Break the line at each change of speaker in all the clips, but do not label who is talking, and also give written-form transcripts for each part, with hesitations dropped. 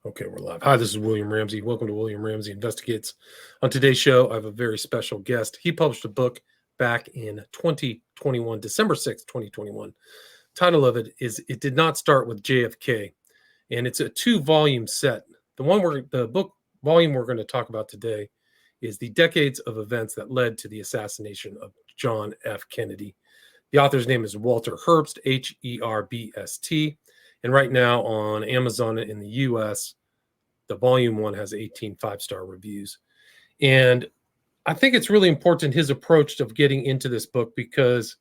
Okay, we're live. Hi, this is William Ramsey. Welcome to William Ramsey Investigates. On today's show, I have a very special guest. He published a book back in 2021, December 6th, 2021. Title of it is It Did Not Start with JFK, and it's a 2-volume set. The book volume we're going to talk about today is The Decades of Events That Led to the Assassination of John F. Kennedy. The author's name is Walter Herbst, Herbst. And right now on Amazon in the US, the volume 1 has 18 5-star reviews. And I think it's really important, his approach of getting into this book, because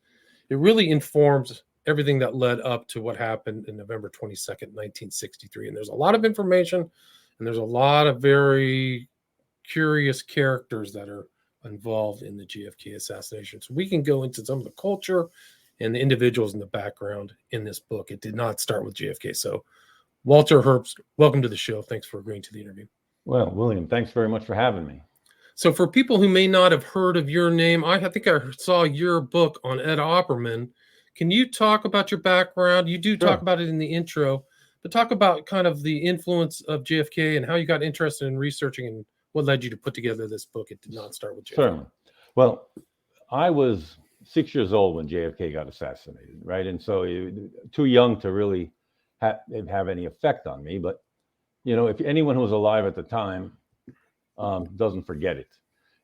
it really informs everything that led up to what happened in November 22nd, 1963. And there's a lot of information, and there's a lot of very curious characters that are involved in the JFK assassination. So we can go into some of the culture and the individuals in the background in this book. It did not start with JFK. So Walter Herbst, welcome to the show. Thanks for agreeing to the interview.
Well, William, thanks very much for having me.
So for people who may not have heard of your name, I think I saw your book on Ed Opperman. Can you talk about your background? You do talk about it in the intro, but talk about kind of the influence of JFK and how you got interested in researching and what led you to put together this book. It did not start with JFK.
Certainly. Well, I was 6 years old when JFK got assassinated, right? And so too young to really have any effect on me. But, you know, if anyone who was alive at the time doesn't forget it.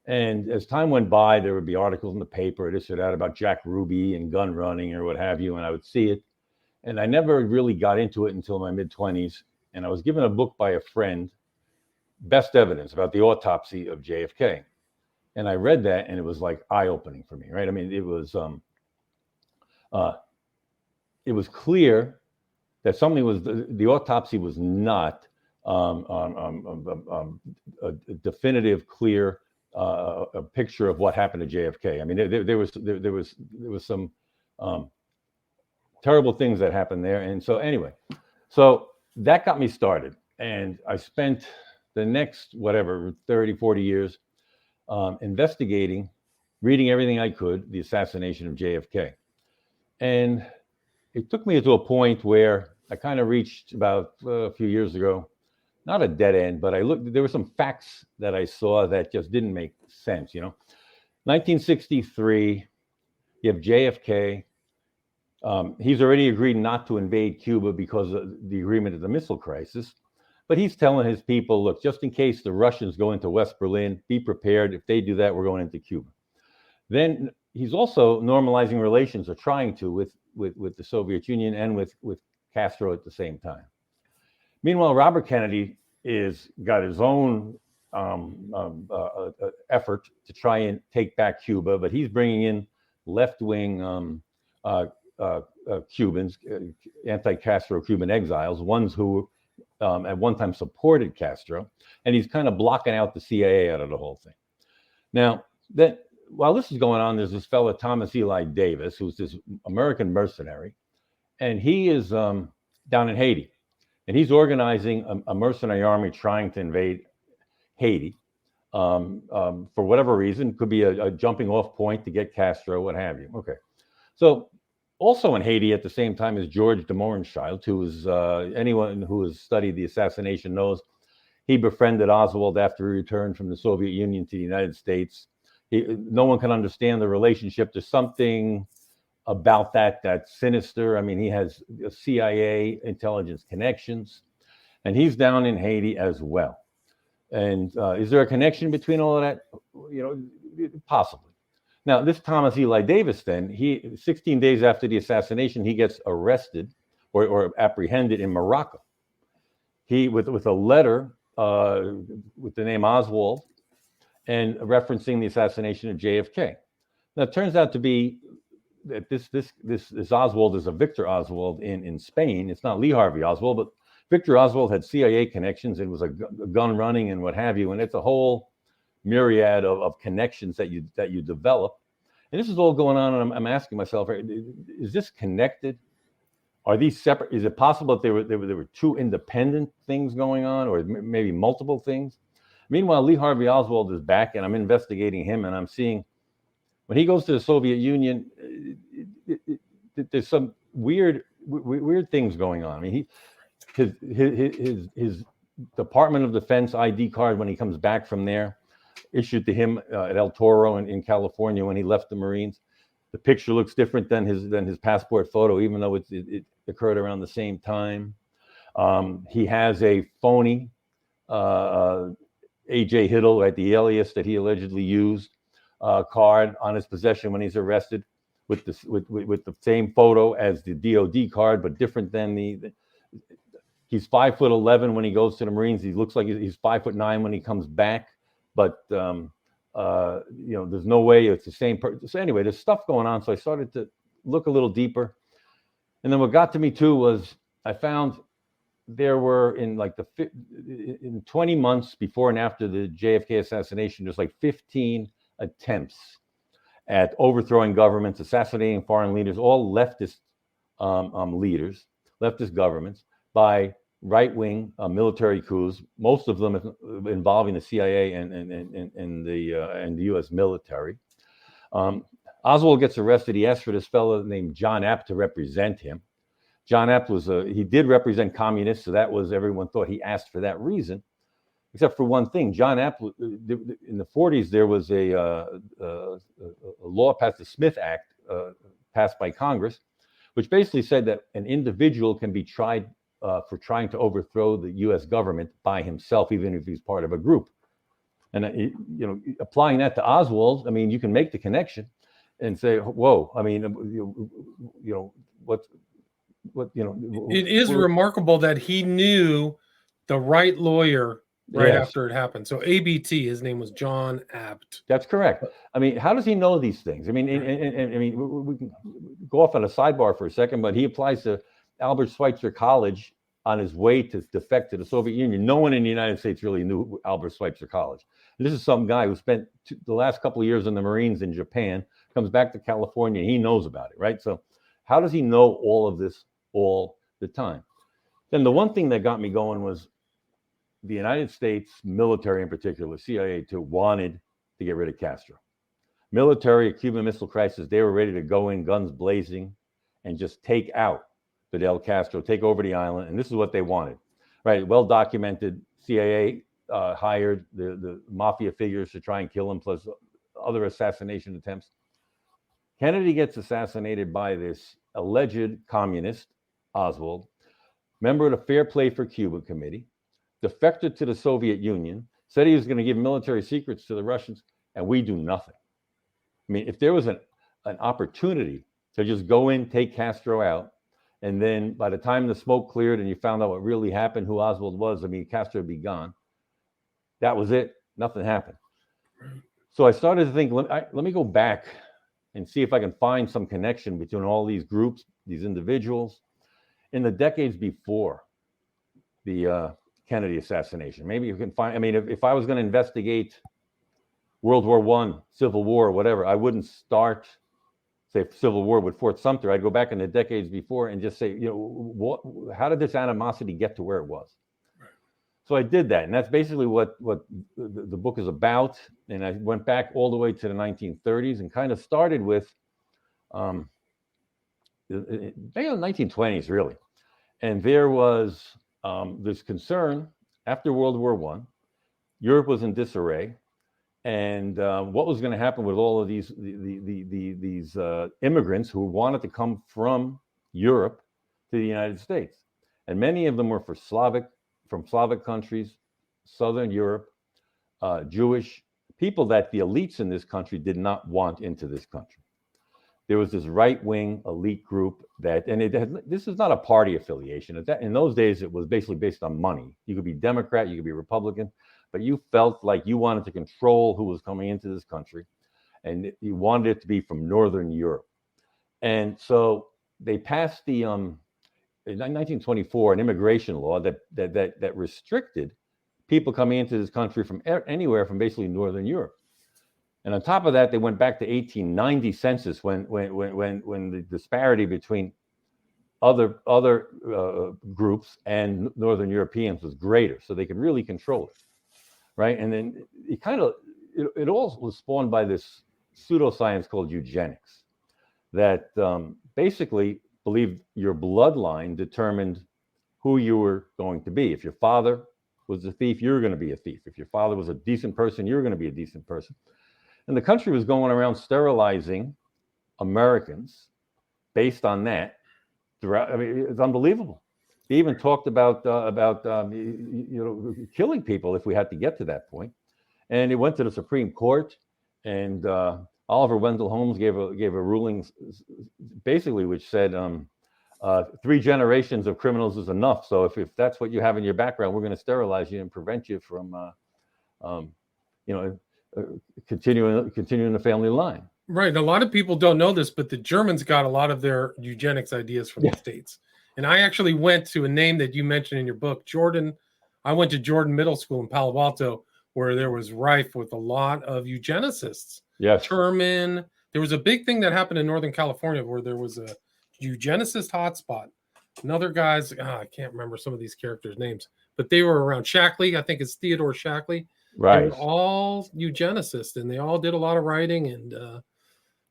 And as time went by, there would be articles in the paper, this or that, about Jack Ruby and gun running or what have you, and I would see it. And I never really got into it until my mid-20s. And I was given a book by a friend, Best Evidence, about the autopsy of JFK. And I read that, and it was like eye-opening for me, right? I mean, it was clear that something was, the autopsy was not a definitive, clear a picture of what happened to JFK. I mean, there was some terrible things that happened there. And so anyway, so that got me started. And I spent the next, 30, 40 years investigating, reading everything I could, the assassination of JFK. And it took me to a point where I kind of reached about a few years ago, not a dead end, but there were some facts that I saw that just didn't make sense, you know. 1963, you have JFK. He's already agreed not to invade Cuba because of the agreement of the missile crisis. But he's telling his people, look, just in case the Russians go into West Berlin, be prepared. If they do that, we're going into Cuba. Then he's also normalizing relations, or trying to, with the Soviet Union and with Castro at the same time. Meanwhile, Robert Kennedy got his own effort to try and take back Cuba, but he's bringing in left-wing Cubans, anti-Castro Cuban exiles, ones who at one time supported Castro, and he's kind of blocking out the CIA out of the whole thing. Now, while this is going on, there's this fellow, Thomas Eli Davis, who's this American mercenary, and he is down in Haiti, and he's organizing a mercenary army trying to invade Haiti for whatever reason. Could be a jumping off point to get Castro, what have you. Okay, so also in Haiti at the same time is George de Mohrenschildt, who is, anyone who has studied the assassination knows, he befriended Oswald after he returned from the Soviet Union to the United States. No one can understand the relationship. There's something about that's sinister. I mean, he has CIA intelligence connections, and he's down in Haiti as well. And is there a connection between all of that? You know, possibly. Now, this Thomas Eli Davis, then, 16 days after the assassination, he gets arrested or apprehended in Morocco. He, with a letter with the name Oswald and referencing the assassination of JFK. Now, it turns out to be that this Oswald is a Victor Oswald in Spain. It's not Lee Harvey Oswald, but Victor Oswald had CIA connections and was a gun running and what have you. And it's a whole myriad of connections that you develop, and this is all going on. And I'm asking myself, is this connected? Are these separate? Is it possible that there were two independent things going on, or maybe multiple things? Meanwhile, Lee Harvey Oswald is back, and I'm investigating him, and I'm seeing when he goes to the Soviet Union, there's some weird things going on. I mean, his Department of Defense ID card when he comes back from there, issued to him at El Toro in California when he left the Marines. The picture looks different than his passport photo, even though it occurred around the same time. He has a phony A.J. Hiddle, right, the alias that he allegedly used, card on his possession when he's arrested, with the same photo as the DOD card, but different than he's 5'11" when he goes to the Marines. He looks like he's 5'9" when he comes back, but there's no way it's the same person. So anyway, there's stuff going on. So I started to look a little deeper, and then what got to me too was I found there were in 20 months before and after the JFK assassination, there's like 15 attempts at overthrowing governments, assassinating foreign leaders, all leftist leaders, leftist governments, by right-wing military coups, most of them involving the CIA and the U.S. military. Oswald gets arrested. He asked for this fellow named John Abt to represent him. John Abt he did represent communists, so that was, everyone thought he asked for that reason, except for one thing. John Abt, in the 40s, there was a law passed, the Smith Act, passed by Congress, which basically said that an individual can be tried for trying to overthrow the U.S. government by himself, even if he's part of a group. And applying that to Oswald, I mean, you can make the connection and say, "Whoa!" I mean,
It is remarkable that he knew the right lawyer after it happened. So ABT, his name was John Abt.
That's correct. I mean, how does he know these things? I mean, I mean, we can go off on a sidebar for a second, but he applies to Albert Schweitzer College on his way to defect to the Soviet Union. No one in the United States really knew Albert Schweitzer College. And this is some guy who spent the last couple of years in the Marines in Japan, comes back to California, and he knows about it, right? So how does he know all of this all the time? Then the one thing that got me going was the United States military, in particular, CIA, wanted to get rid of Castro. Military, Cuban Missile Crisis, they were ready to go in guns blazing and just take out Fidel Castro, take over the island, and this is what they wanted, right? Well documented. CIA hired the mafia figures to try and kill him, plus other assassination attempts. Kennedy gets assassinated by this alleged communist, Oswald, member of the Fair Play for Cuba Committee, defected to the Soviet Union, said he was going to give military secrets to the Russians, and we do nothing. I mean, if there was an opportunity to just go in, take Castro out, and then by the time the smoke cleared and you found out what really happened, who Oswald was, I mean, Castro would be gone. That was it. Nothing happened. So I started to think, let me go back and see if I can find some connection between all these groups, these individuals, in the decades before the Kennedy assassination. Maybe you can find, I mean, if I was going to investigate World War I, Civil War, whatever, I wouldn't start, say, Civil War with Fort Sumter. I'd go back in the decades before and just say, how did this animosity get to where it was? So I did that, and that's basically what the book is about. And I went back all the way to the 1930s and kind of started with maybe the 1920s, really. And there was this concern after World War I. Europe was in disarray, and what was going to happen with all of these immigrants who wanted to come from Europe to the United States, and many of them were from Slavic countries, Southern Europe, Jewish people that the elites in this country did not want into this country. There was this right-wing elite group that, and this is not a party affiliation. In those days, it was basically based on money. You could be Democrat, you could be Republican, but you felt like you wanted to control who was coming into this country, and you wanted it to be from Northern Europe. And so they passed the in 1924 an immigration law that restricted people coming into this country from anywhere from basically Northern Europe. And on top of that, they went back to 1890 census when the disparity between other groups and Northern Europeans was greater, so they could really control it, right? And then it all was spawned by this pseudoscience called eugenics, that basically believed your bloodline determined who you were going to be. If your father was a thief, you're going to be a thief. If your father was a decent person, you're going to be a decent person. And the country was going around sterilizing Americans based on that. Throughout, I mean, it's unbelievable. They even talked about killing people if we had to get to that point. And it went to the Supreme Court, and Oliver Wendell Holmes gave a ruling, basically, which said 3 generations of criminals is enough. So if that's what you have in your background, we're going to sterilize you and prevent you from, continuing the family line.
Right. And a lot of people don't know this, but the Germans got a lot of their eugenics ideas from the States. And I actually went to a name that you mentioned in your book, Jordan. I went to Jordan Middle School in Palo Alto, where there was rife with a lot of eugenicists.
Yes.
Sherman. There was a big thing that happened in Northern California where there was a eugenicist hotspot. And other guys, I can't remember some of these characters' names, but they were around. Shackley, I think it's Theodore Shackley.
Right.
They were all eugenicists, and they all did a lot of writing and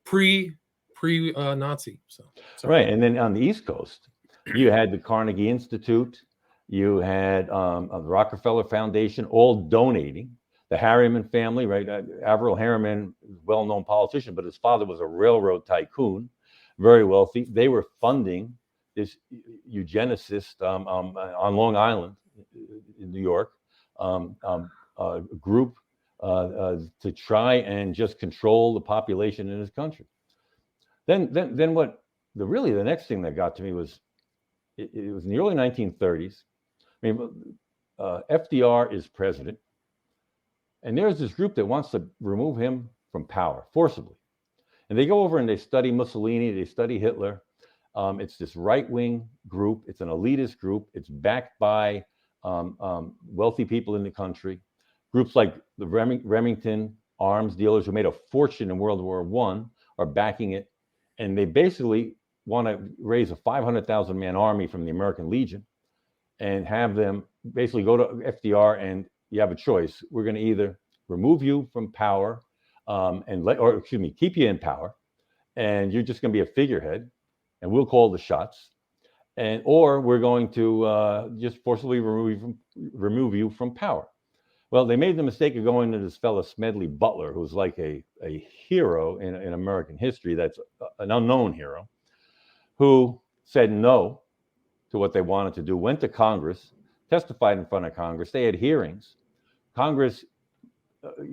pre-Nazi. So
right. And then on the East Coast, you had the Carnegie Institute, you had the Rockefeller Foundation, all donating. The Harriman family, right? Averell Harriman, well-known politician, but his father was a railroad tycoon, very wealthy. They were funding this eugenicist on Long Island in New York group to try and just control the population in his country. Then what? The next thing that got to me was it was in the early 1930s. I mean, FDR is president, and there's this group that wants to remove him from power forcibly. And they go over and they study Mussolini, they study Hitler. It's this right-wing group. It's an elitist group. It's backed by wealthy people in the country. Groups like the Remington arms dealers who made a fortune in World War I are backing it. And they basically want to raise a 500,000 man army from the American Legion and have them basically go to FDR, and you have a choice. We're going to either remove you from power keep you in power, and you're just going to be a figurehead, and we'll call the shots, or we're going to just forcibly remove you from power. Well, they made the mistake of going to this fellow Smedley Butler, who's like a hero in American history. That's an unknown hero, who said no to what they wanted to do, went to Congress, testified in front of Congress. They had hearings. Congress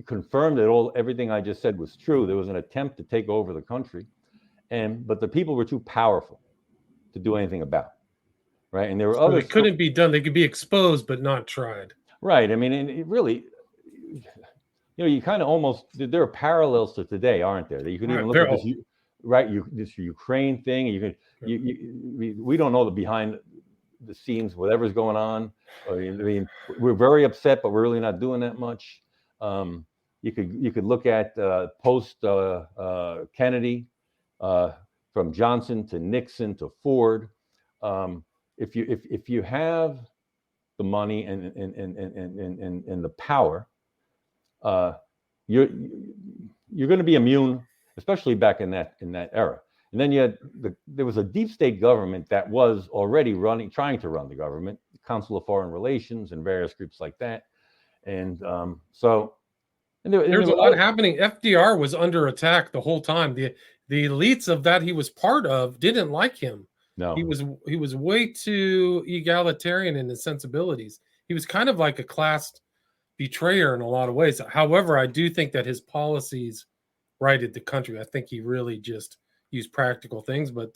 confirmed that everything I just said was true. There was an attempt to take over the country, but the people were too powerful to do anything about it, right? And there were others.
It couldn't be done. They could be exposed, but not tried.
Right. I mean, and it really, you kind of almost, there are parallels to today, aren't there? That you can even look at this, right? This Ukraine thing. We don't know the behind the scenes, whatever's going on. I mean, we're very upset, but we're really not doing that much. You could look at post Kennedy, from Johnson to Nixon to Ford. If you have the money and the power, you're going to be immune, especially back in that era. And then there was a deep state government that was already trying to run the government, the Council of Foreign Relations and various groups like that. And there's
a lot happening. FDR was under attack the whole time. The elites of that he was part of didn't like him.
No,
he was way too egalitarian in his sensibilities. He was kind of like a class betrayer in a lot of ways. However, I do think that his policies righted the country. I think he really just used practical things, but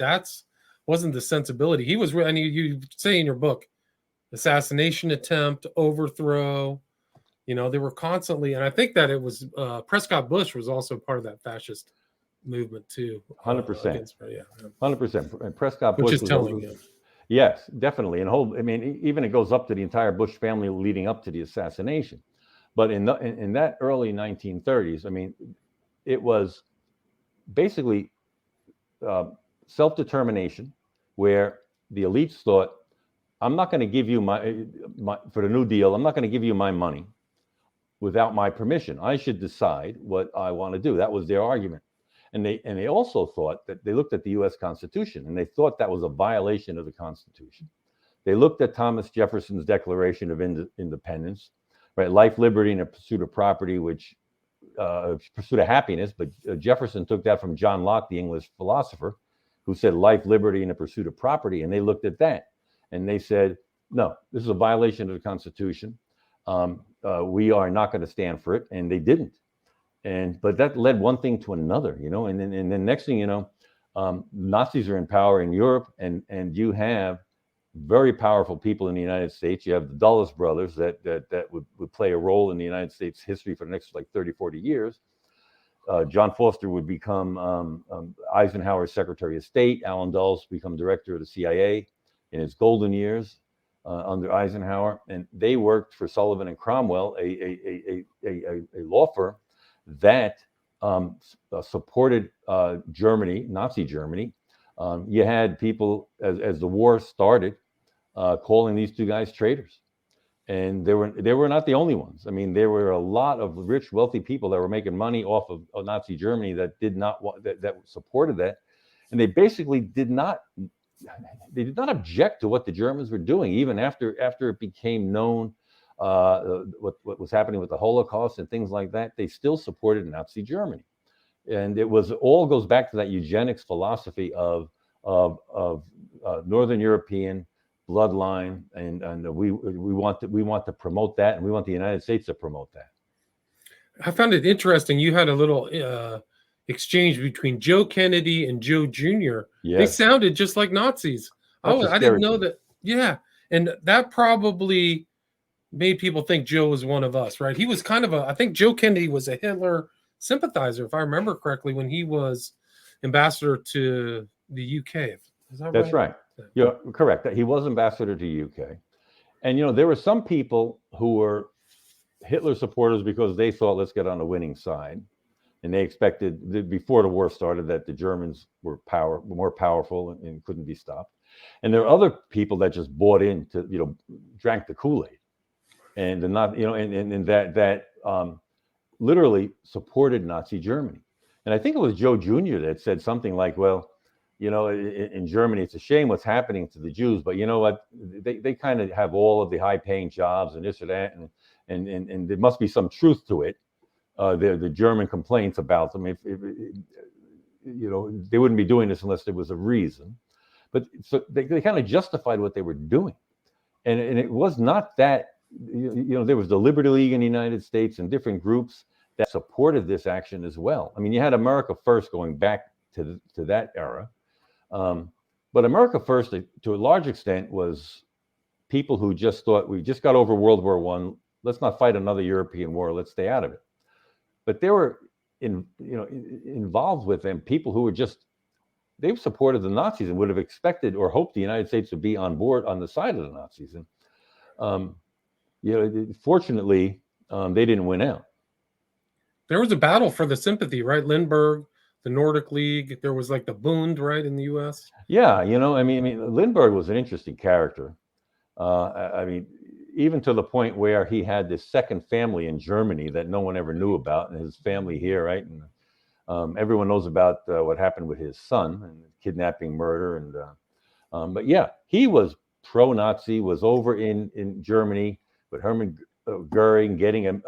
wasn't the sensibility. He was, and you say in your book, assassination attempt, overthrow. They were constantly, and I think that it was Prescott Bush was also part of that fascist movement too.
100%. 100%. And Prescott
Which
Bush
is telling you.
Yes, definitely. And even it goes up to the entire Bush family leading up to the assassination. But in that early 1930s, I mean, it was basically self-determination, where the elites thought, I'm not going to give you my for the New Deal, I'm not going to give you my money without my permission. I should decide what I want to do. That was their argument. And they also thought that they looked at the U.S. Constitution and they thought that was a violation of the Constitution. They looked at Thomas Jefferson's Declaration of Independence, right? Life, liberty, and a pursuit of property, which pursuit of happiness. But Jefferson took that from John Locke, the English philosopher, who said life, liberty, and a pursuit of property. And they looked at that and they said, no, this is a violation of the Constitution. We are not going to stand for it. And they didn't. But that led one thing to another, and then next thing you know, Nazis are in power in Europe, and you have very powerful people in the United States. You have the Dulles brothers that would play a role in the United States history for the next 30, 40 years. John Foster would become Eisenhower's Secretary of State. Allen Dulles become director of the CIA in his golden years under Eisenhower, and they worked for Sullivan and Cromwell, a law firm that supported Germany, Nazi Germany. You had people, as the war started, calling these two guys traitors. And they were not the only ones. I mean, there were a lot of rich, wealthy people that were making money off of Nazi Germany that did not want that supported that, and they basically did not object to what the Germans were doing, even after it became known what was happening with the Holocaust and things like that. They still supported Nazi Germany, and it all goes back to that eugenics philosophy of Northern European bloodline, and we want to promote that, and we want the United States to promote that.
I found it interesting. You had a little exchange between Joe Kennedy and Joe Jr.
Yes.
They sounded just like Nazis. I didn't know that. Yeah, and that probably made people think Joe was one of us, right? He was kind of I think Joe Kennedy was a Hitler sympathizer, if I remember correctly, when he was ambassador to the UK. Is that
That's right. You're correct. He was ambassador to UK. And, there were some people who were Hitler supporters because they thought, let's get on the winning side. And they expected, before the war started, that the Germans were more powerful and couldn't be stopped. And there are other people that just bought into, drank the Kool-Aid. And that literally supported Nazi Germany. And I think it was Joe Jr. that said something like, well, in Germany, it's a shame what's happening to the Jews, but you know what? They kind of have all of the high-paying jobs and this or that, and there must be some truth to it. The German complaints about them, if they wouldn't be doing this unless there was a reason. But so they kind of justified what they were doing, and it was not that. There was the Liberty League in the United States and different groups that supported this action as well. I mean, you had America First going back to that era. But America First, to a large extent, was people who just thought, we just got over World War I. Let's not fight another European war. Let's stay out of it. But there were, involved with them people who were they supported the Nazis and would have expected or hoped the United States would be on board on the side of the Nazis. And fortunately, they didn't win out.
There was a battle for the sympathy, right? Lindbergh, the Nordic League. There was like the Bund, right, in the U.S.
Yeah, I mean, Lindbergh was an interesting character. Even to the point where he had this second family in Germany that no one ever knew about, and his family here, right? And everyone knows about what happened with his son and kidnapping, murder, and but yeah, he was pro-Nazi. Was over in Germany with Hermann Goering, getting a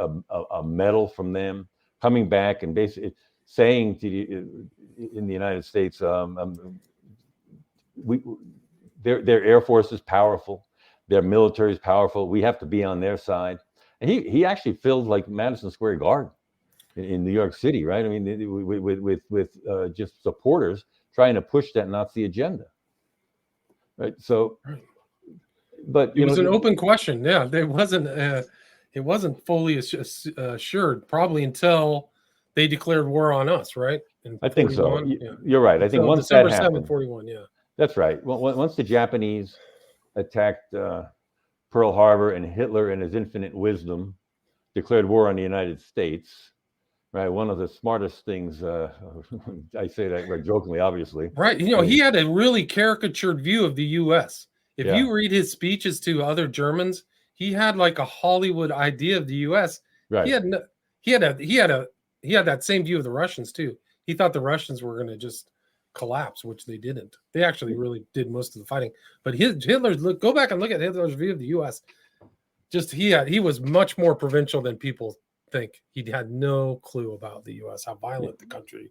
medal from them, coming back and basically saying in the United States, their Air Force is powerful, their military is powerful. We have to be on their side. And he actually filled like Madison Square Garden in New York City, right? I mean, with just supporters trying to push that Nazi agenda, right? So, but
it was an open question. Yeah, there wasn't. It wasn't fully assured, probably until they declared war on us, right?
I think so. You're right. I think once
December
that happened,
7th, 41. Yeah,
that's right. Well, once the Japanese attacked Pearl Harbor and Hitler, in his infinite wisdom, declared war on the United States. Right, one of the smartest things. I say that jokingly, obviously.
Right. He had a really caricatured view of the U.S. If you read his speeches to other Germans, he had like a Hollywood idea of the U.S. Right. He had that same view of the Russians too. He thought the Russians were going to just collapse, which they didn't. They actually really did most of the fighting. But Hitler's go back and look at Hitler's view of the U.S. Just he was much more provincial than people think. He had no clue about the U.S., how violent the country.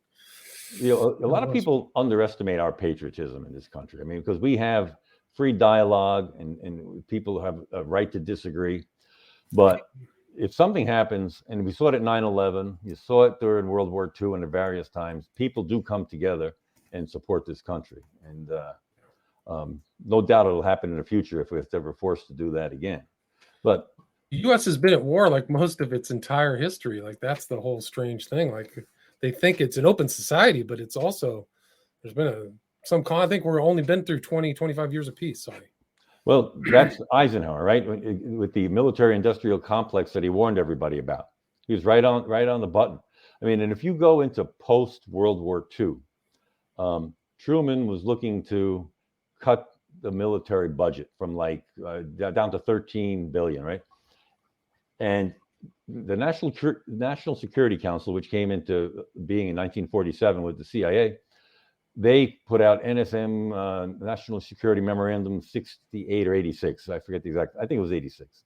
A lot of people underestimate our patriotism in this country. I mean, because we have free dialogue and people have a right to disagree. But if something happens, and we saw it at 9/11, you saw it during World War II and at various times, people do come together and support this country. And no doubt it'll happen in the future if we're ever forced to do that again. But
the U.S. has been at war like most of its entire history. Like that's the whole strange thing. Like they think it's an open society, but it's also there's been I think we're only been through 20, 25 years of peace. Sorry.
Well, that's Eisenhower, right? With the military-industrial complex that he warned everybody about. He was right on the button. I mean, and if you go into post-World War II, Truman was looking to cut the military budget from like down to $13 billion, right? And the National Security Council, which came into being in 1947 with the CIA, they put out NSM, National Security Memorandum 68 or 86. I forget the exact. I think it was 86.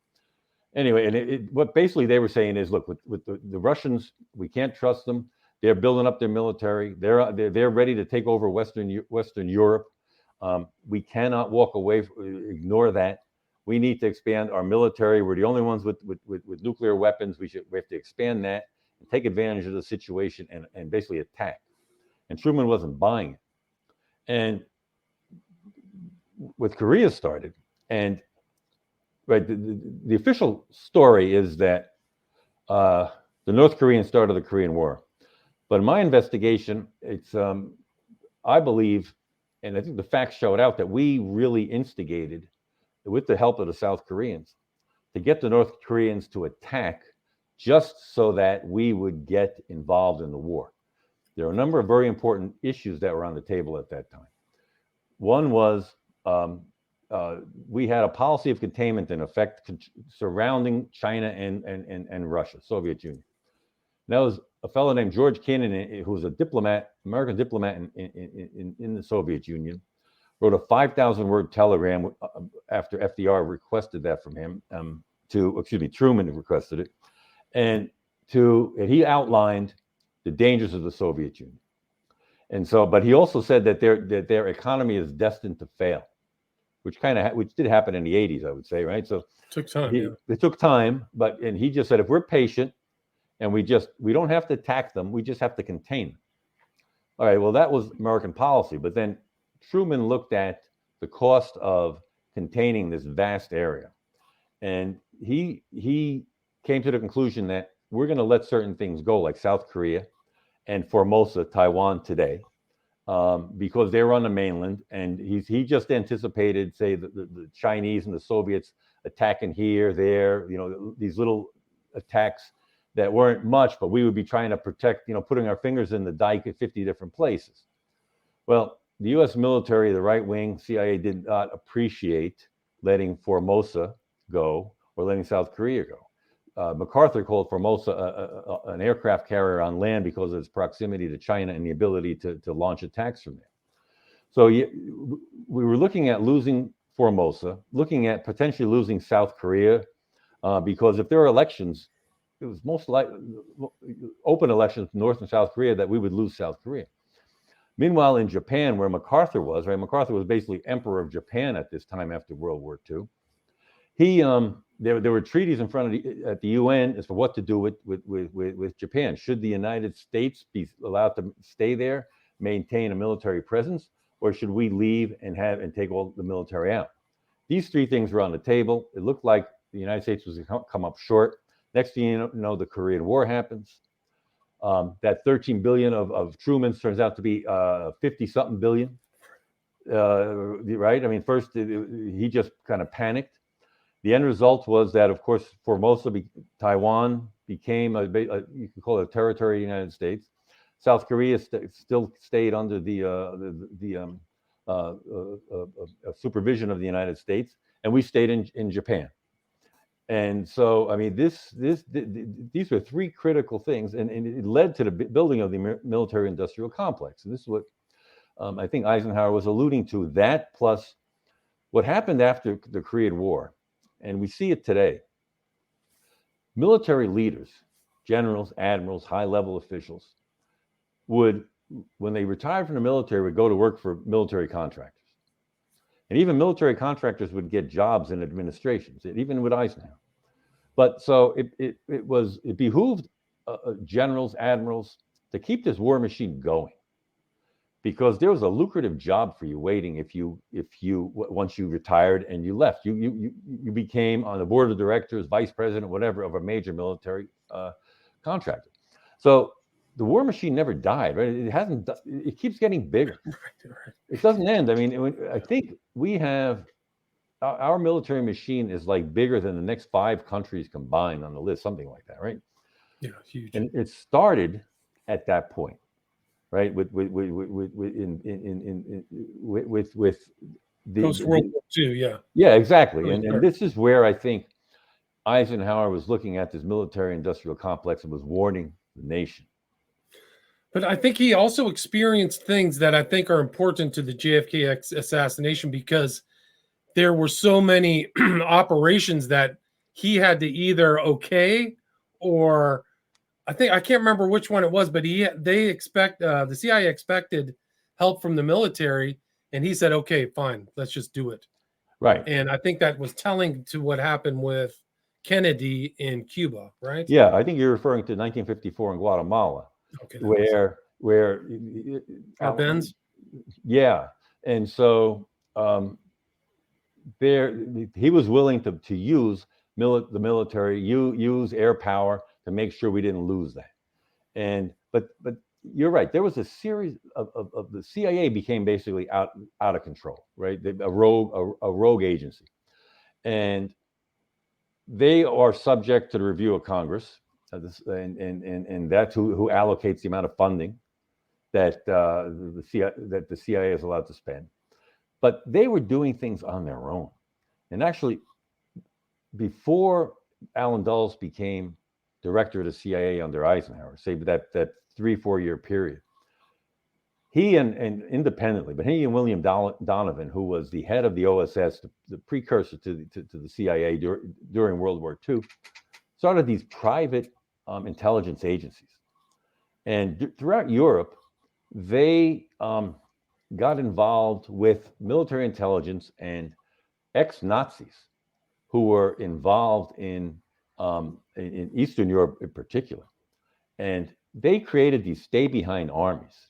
Anyway, and what basically they were saying is, look, with the Russians, we can't trust them. They're building up their military. They're ready to take over Western Europe. We cannot walk away, ignore that. We need to expand our military. We're the only ones with nuclear weapons. We have to expand that and take advantage of the situation and basically attack. And Truman wasn't buying it. And with Korea started, and right, the official story is that the North Koreans started the Korean War. But in my investigation, it's I believe, and I think the facts show it out, that we really instigated, with the help of the South Koreans, to get the North Koreans to attack just so that we would get involved in the war. There are a number of very important issues that were on the table at that time. One was we had a policy of containment in effect surrounding China and Russia, Soviet Union. And that was a fellow named George Kennan, who was a diplomat, American diplomat in the Soviet Union, wrote a 5,000-word telegram after FDR requested that from him. Truman requested it, and he outlined the dangers of the Soviet Union. And so, but he also said that their economy is destined to fail, which did happen in the 80s, I would say, right? So
it took time.
It took time, and he just said, if we're patient and we don't have to attack them, we just have to contain them. All right, well, that was American policy. But then Truman looked at the cost of containing this vast area, and he came to the conclusion that we're going to let certain things go, like South Korea and Formosa, Taiwan today, because they're on the mainland, and he just anticipated, say, the Chinese and the Soviets attacking here, there, these little attacks that weren't much, but we would be trying to protect, putting our fingers in the dike at 50 different places. Well, the U.S. military, the right wing, CIA did not appreciate letting Formosa go or letting South Korea go. MacArthur called Formosa an aircraft carrier on land because of its proximity to China and the ability to launch attacks from there. So we were looking at losing Formosa, looking at potentially losing South Korea, because if there are elections, it was most likely open elections in North and South Korea that we would lose South Korea. Meanwhile, in Japan, where MacArthur was, right? MacArthur was basically emperor of Japan at this time after World War II. There were treaties in front of at the UN as for what to do with Japan. Should the United States be allowed to stay there, maintain a military presence, or should we leave and take all the military out? These three things were on the table. It looked like the United States was going to come up short. Next thing you know, the Korean War happens. That 13 billion of Truman's turns out to be 50-something billion, right? I mean, first he just kind of panicked. The end result was that, of course, Formosa, Taiwan became you could call it a territory of the United States. South Korea still stayed under the supervision of the United States, and we stayed in Japan. And so, I mean, these are three critical things, and it led to the building of the military-industrial complex. And this is what I think Eisenhower was alluding to that, plus what happened after the Korean War, and we see it today. Military leaders, generals, admirals, high-level officials, would, when they retired from the military, would go to work for military contractors. And even military contractors would get jobs in administrations, even with Eisenhower. But so it behooved generals, admirals to keep this war machine going, because there was a lucrative job for you waiting if you once you retired and you left. You became on the board of directors, vice president, whatever, of a major military contractor. So the war machine never died, right? It hasn't. It keeps getting bigger. It doesn't end. I mean, I think we have our military machine is like bigger than the next 5 countries combined on the list, something like that, right?
Yeah, huge.
And it started at that point, right? With the
post World War II, yeah.
Yeah, exactly. And this is where I think Eisenhower was looking at this military-industrial complex and was warning the nation.
But I think he also experienced things that I think are important to the JFK assassination, because there were so many operations that he had to either okay, or I can't remember which one it was, but the CIA expected help from the military, and he said, okay, fine, let's just do it.
Right.
And I think that was telling to what happened with Kennedy in Cuba, right?
Yeah, I think you're referring to 1954 in Guatemala,
okay,
where
Benz.
Yeah, and so there he was willing to use the military, use air power to make sure we didn't lose that. And but you're right. There was a series of the CIA became basically out of control, right? A rogue agency, and they are subject to the review of Congress, and that's who allocates the amount of funding that the CIA is allowed to spend. But they were doing things on their own, and actually, before Allen Dulles became director of the CIA under Eisenhower, say that 3-4 year period, he and independently, but he and William Donovan, who was the head of the OSS, the precursor to the CIA during World War II, started these private intelligence agencies. And throughout Europe, they got involved with military intelligence and ex-Nazis who were involved in Eastern Europe in particular. And they created these stay-behind armies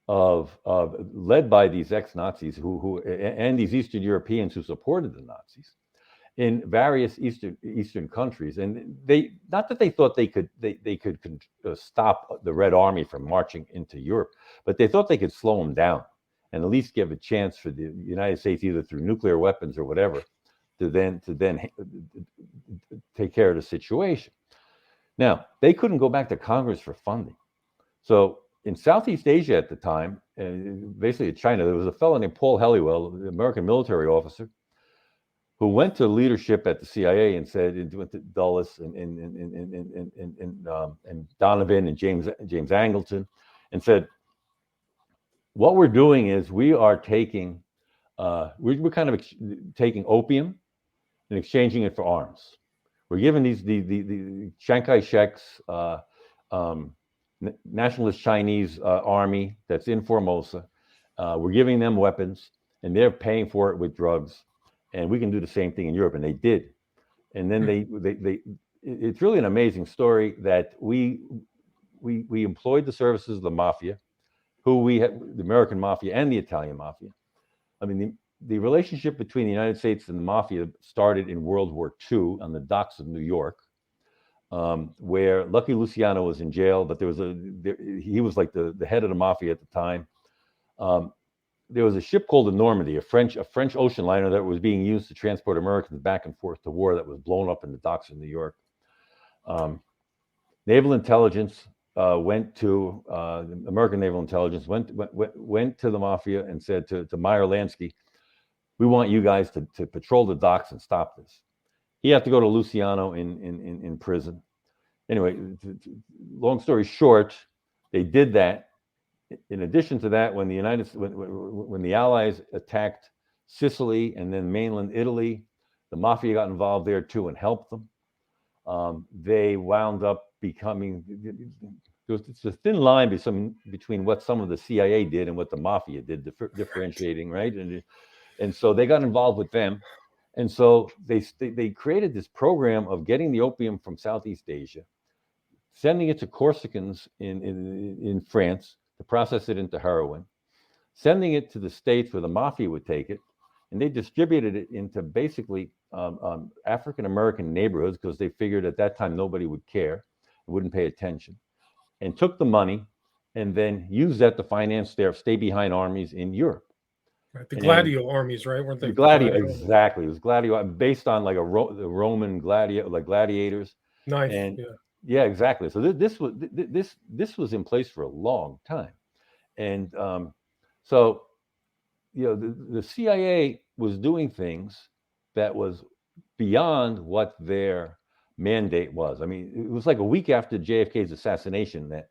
led by these ex-Nazis and these Eastern Europeans who supported the Nazis in various Eastern countries. And they, not that they thought they could stop the Red Army from marching into Europe, but they thought they could slow them down and at least give a chance for the United States, either through nuclear weapons or whatever, to then take care of the situation. Now, they couldn't go back to Congress for funding. So in Southeast Asia at the time, basically China, there was a fellow named Paul Helliwell, an American military officer, who went to leadership at the CIA and said, and went to Dulles and Donovan and James Angleton, and said, what we're doing is we are taking, we're kind of taking opium and exchanging it for arms. We're giving the Chiang Kai-shek's nationalist Chinese army that's in Formosa, we're giving them weapons, and they're paying for it with drugs, and we can do the same thing in Europe, and they did. And then it's really an amazing story that we employed the services of the mafia, the American mafia and the Italian mafia. I mean, the relationship between the United States and the mafia started in World War II on the docks of New York, where Lucky Luciano was in jail, but he was like the head of the mafia at the time. There was a ship called the Normandy, a French ocean liner that was being used to transport Americans back and forth to war, that was blown up in the docks of New York. Naval intelligence American naval intelligence went to the mafia and said to Meyer Lansky, we want you guys to patrol the docks and stop this. He had to go to Luciano in prison. Anyway, long story short, they did that. in addition to that, when when the Allies attacked Sicily and then mainland Italy, the mafia got involved there too and helped them. They wound up becoming. It's a thin line between what some of the CIA did and what the mafia did, differentiating, right? And so they got involved with them, and so they created this program of getting the opium from Southeast Asia, sending it to Corsicans in France to process it into heroin, sending it to the States where the mafia would take it, and they distributed it into basically African American neighborhoods because they figured at that time nobody would care, wouldn't pay attention, and took the money and then used that to finance their stay-behind armies in Europe.
Right. The Gladio armies, right? Weren't they?
The Gladio, exactly. It was Gladio based on like the Roman gladiators.
Nice.
And yeah, exactly. So this was in place for a long time, and so the CIA was doing things that was beyond what their mandate was. I mean, it was like a week after JFK's assassination that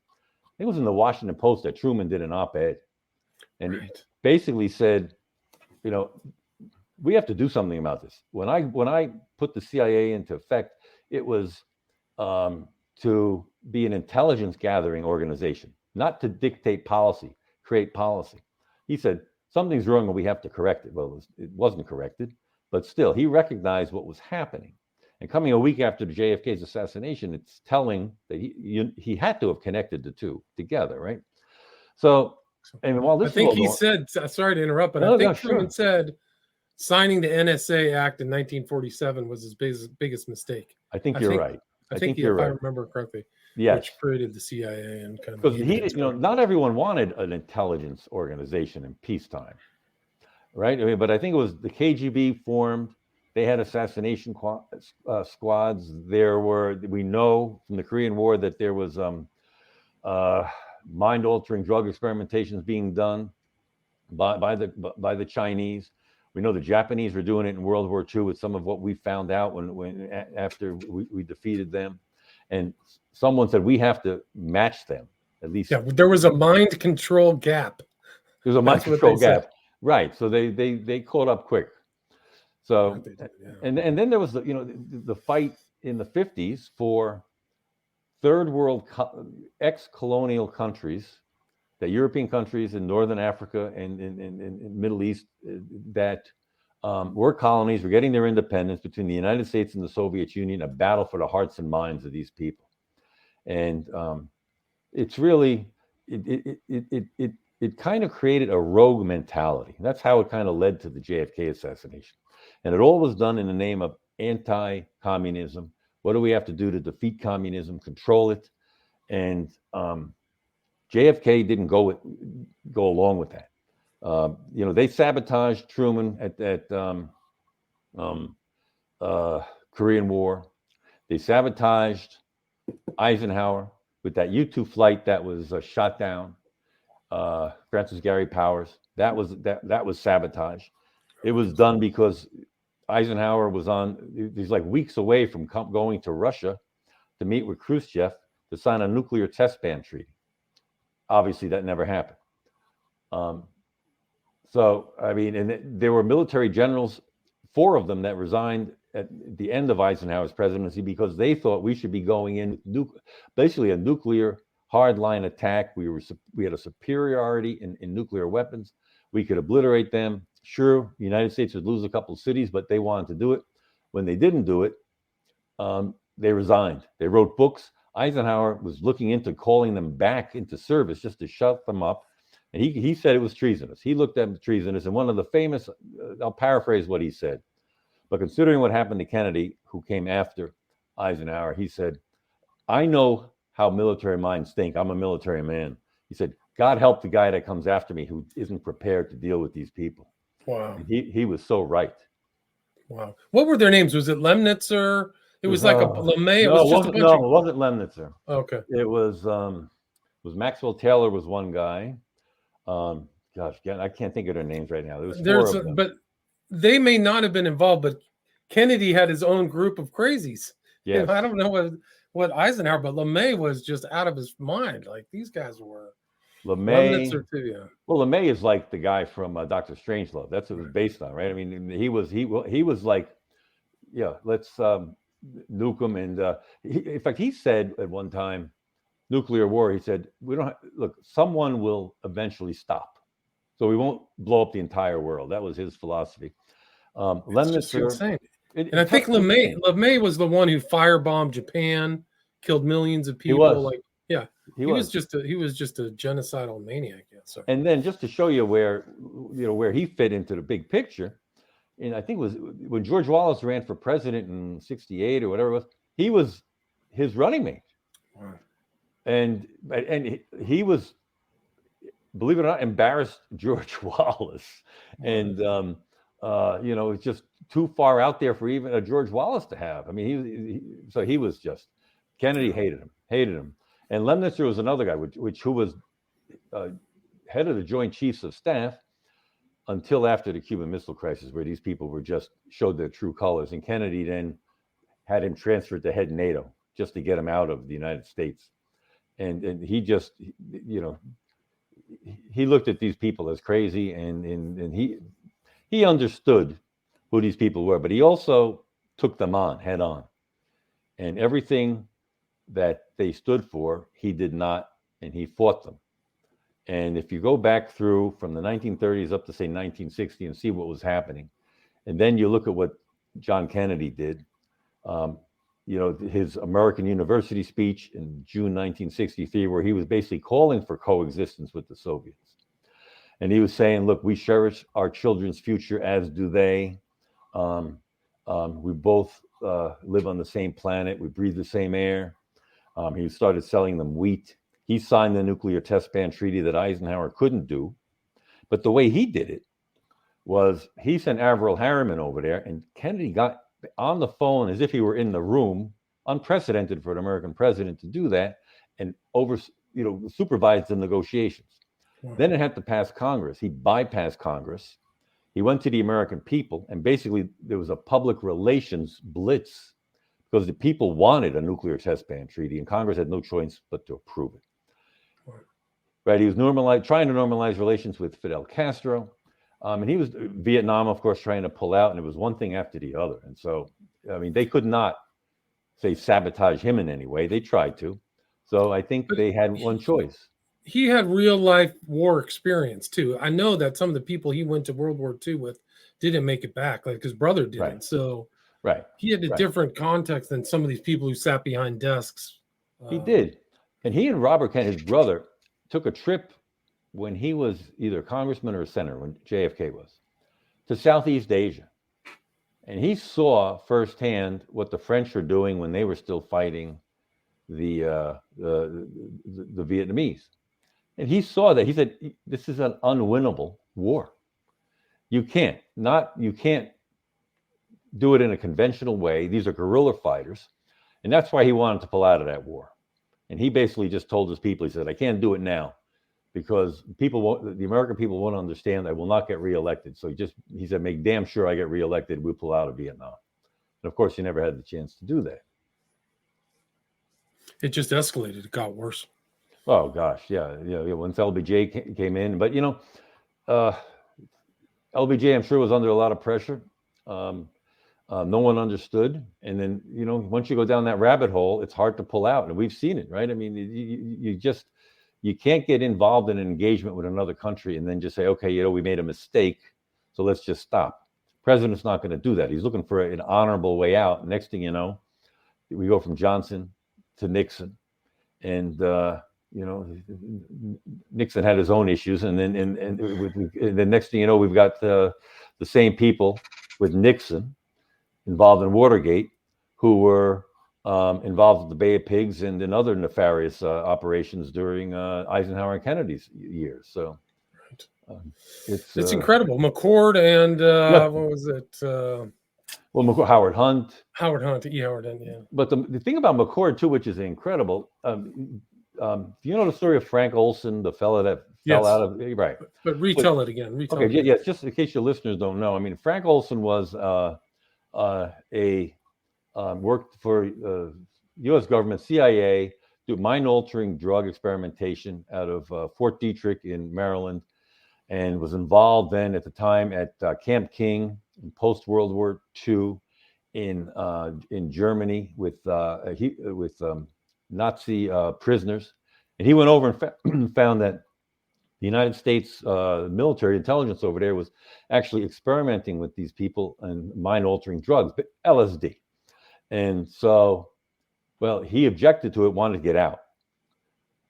it was in the Washington Post that Truman did an op-ed, and it basically said, we have to do something about this. When I put the CIA into effect, it was to be an intelligence gathering organization, not to dictate policy, create policy. He said, something's wrong and we have to correct it. Well, it wasn't corrected, but still, he recognized what was happening. And coming a week after JFK's assassination, it's telling that he had to have connected the two together, right? So, and while this
I think he said, sorry to interrupt, but I think Truman said signing the NSA Act in 1947 was his biggest mistake.
I think you're right.
I think you're right. If I remember correctly.
Yes.
Which created the CIA and kind
of because not everyone wanted an intelligence organization in peacetime, right? I mean, but I think it was the KGB formed. They had assassination squads. We know from the Korean War that there was mind-altering drug experimentations being done by the Chinese. We know the Japanese were doing it in World War II with some of what we found out after we defeated them. And someone said we have to match them at least.
Yeah, there was a mind control gap.
There's a mind control gap, right? So they caught up quick. So and then there was the fight in the 50s for third world ex-colonial countries, the European countries in Northern Africa and in Middle East that were colonies, were getting their independence between the United States and the Soviet Union, a battle for the hearts and minds of these people. And it's really, it kind of created a rogue mentality. That's how it kind of led to the JFK assassination. And it all was done in the name of anti-communism. What do we have to do to defeat communism, control it? And JFK didn't go along with that. They sabotaged Truman at that Korean War. They sabotaged Eisenhower with that U-2 flight that was shot down. Francis Gary Powers. That was sabotage. It was done because Eisenhower was he's like weeks away from going to Russia to meet with Khrushchev to sign a nuclear test ban treaty. Obviously, that never happened. So, I mean, and there were military generals, 4 of them that resigned at the end of Eisenhower's presidency because they thought we should be going in basically a nuclear hardline attack. We had a superiority in nuclear weapons. We could obliterate them. Sure, the United States would lose a couple of cities, but they wanted to do it. When they didn't do it, they resigned. They wrote books. Eisenhower was looking into calling them back into service just to shut them up. And he said it was treasonous. He looked at it treasonous. And one of the famous, I'll paraphrase what he said, but considering what happened to Kennedy, who came after Eisenhower, he said, I know how military minds think. I'm a military man. He said, God help the guy that comes after me who isn't prepared to deal with these people.
Wow.
And he was so right.
Wow. What were their names? Was it Lemnitzer? It was like a LeMay.
It wasn't Lemnitzer.
Okay.
It was Maxwell Taylor was one guy. I can't think of their names right now. There was 4 of them.
But they may not have been involved, but Kennedy had his own group of crazies.
Yes.
I don't know what Eisenhower, but LeMay was just out of his mind. Like these guys were.
LeMay.
too, yeah.
Well, LeMay is like the guy from Doctor Strangelove. That's what it was based on, right? I mean, he was like, yeah, let's nuke them. And in fact, he said at one time, nuclear war. He said, we don't look. Someone will eventually stop, so we won't blow up the entire world. That was his philosophy.
It's just insane. And I think
LeMay
LeMay was the one who firebombed Japan, killed millions of people.
was.
Like, yeah,
he was
just a genocidal maniac. Yeah. So.
And then just to show you where he fit into the big picture, and I think it was when George Wallace ran for president in '68 or whatever it was, he was his running mate.
Wow.
And he was, believe it or not, embarrassed George Wallace. And it's just too far out there for even a George Wallace to have. I mean, he was just, Kennedy hated him. And Lemnitzer was another guy, who was head of the Joint Chiefs of Staff until after the Cuban Missile Crisis, where these people showed their true colors. And Kennedy then had him transferred to head NATO just to get him out of the United States. And he just, he looked at these people as crazy, and he understood who these people were, but he also took them on head on. And everything that they stood for, he did not, and he fought them. And if you go back through from the 1930s up to say 1960 and see what was happening, and then you look at what John Kennedy did, his American University speech in June 1963, where he was basically calling for coexistence with the Soviets. And he was saying, look, we cherish our children's future, as do they. We both live on the same planet. We breathe the same air. He started selling them wheat. He signed the nuclear test ban treaty that Eisenhower couldn't do. But the way he did it was he sent Averell Harriman over there, and Kennedy got on the phone as if he were in the room, unprecedented for an American president to do that, and supervised the negotiations. Wow. Then it had to pass Congress. He bypassed Congress. He went to the American people, and basically there was a public relations blitz because the people wanted a nuclear test ban treaty, and Congress had no choice but to approve it. Right? He was trying to normalize relations with Fidel Castro. And he was Vietnam, of course, trying to pull out, and it was one thing after the other. And so, I mean, they could not say sabotage him in any way. They tried to. So I think they had one choice.
He had real life war experience too. I know that some of the people he went to World War II with didn't make it back, like his brother didn't.
Right.
So
he
had a different context than some of these people who sat behind desks.
He did. And he and Robert Kennedy, his brother, took a trip when he was either congressman or a senator, when JFK was, to Southeast Asia. And he saw firsthand what the French were doing when they were still fighting the Vietnamese. And he saw that. He said, this is an unwinnable war. You can't do it in a conventional way. These are guerrilla fighters. And that's why he wanted to pull out of that war. And he basically just told his people, he said, I can't do it now because the American people won't understand. I will not get reelected. So he said, make damn sure I get reelected. We'll pull out of Vietnam. And of course, he never had the chance to do that.
It just escalated. It got worse.
Oh, gosh. Yeah. Once LBJ came in. But, LBJ, I'm sure, was under a lot of pressure. No one understood. And then, once you go down that rabbit hole, it's hard to pull out. And we've seen it, right? I mean, you can't get involved in an engagement with another country and then just say, okay, we made a mistake, so let's just stop. The president's not going to do that. He's looking for an honorable way out. Next thing you know, we go from Johnson to Nixon. And, Nixon had his own issues. And then and the next thing you know, we've got the same people with Nixon involved in Watergate, who were involved with the Bay of Pigs and in other nefarious operations during Eisenhower and Kennedy's years. So it's
incredible. McCord and what was it?
Howard Hunt.
Howard Hunt, yeah.
But the thing about McCord too, which is incredible, you know the story of Frank Olson, the fellow that fell out of right.
But retell it again.
Yes, just in case your listeners don't know. I mean, Frank Olson was worked for U.S. government, CIA, do mind-altering drug experimentation out of Fort Detrick in Maryland, and was involved then at the time at Camp King in post-World War II in Germany with Nazi prisoners. And he went over and found that the United States military intelligence over there was actually experimenting with these people and mind-altering drugs, but LSD. And so, well, he objected to it, wanted to get out.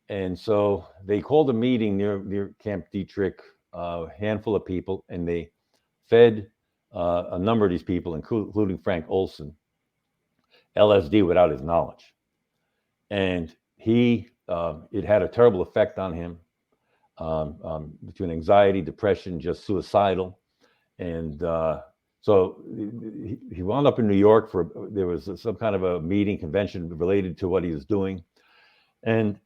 And so they called a meeting near Camp Detrick, a handful of people, and they fed a number of these people, including Frank Olson, LSD without his knowledge. And it had a terrible effect on him, between anxiety, depression, just suicidal. And so he wound up in New York there was some kind of a meeting, convention related to what he was doing. And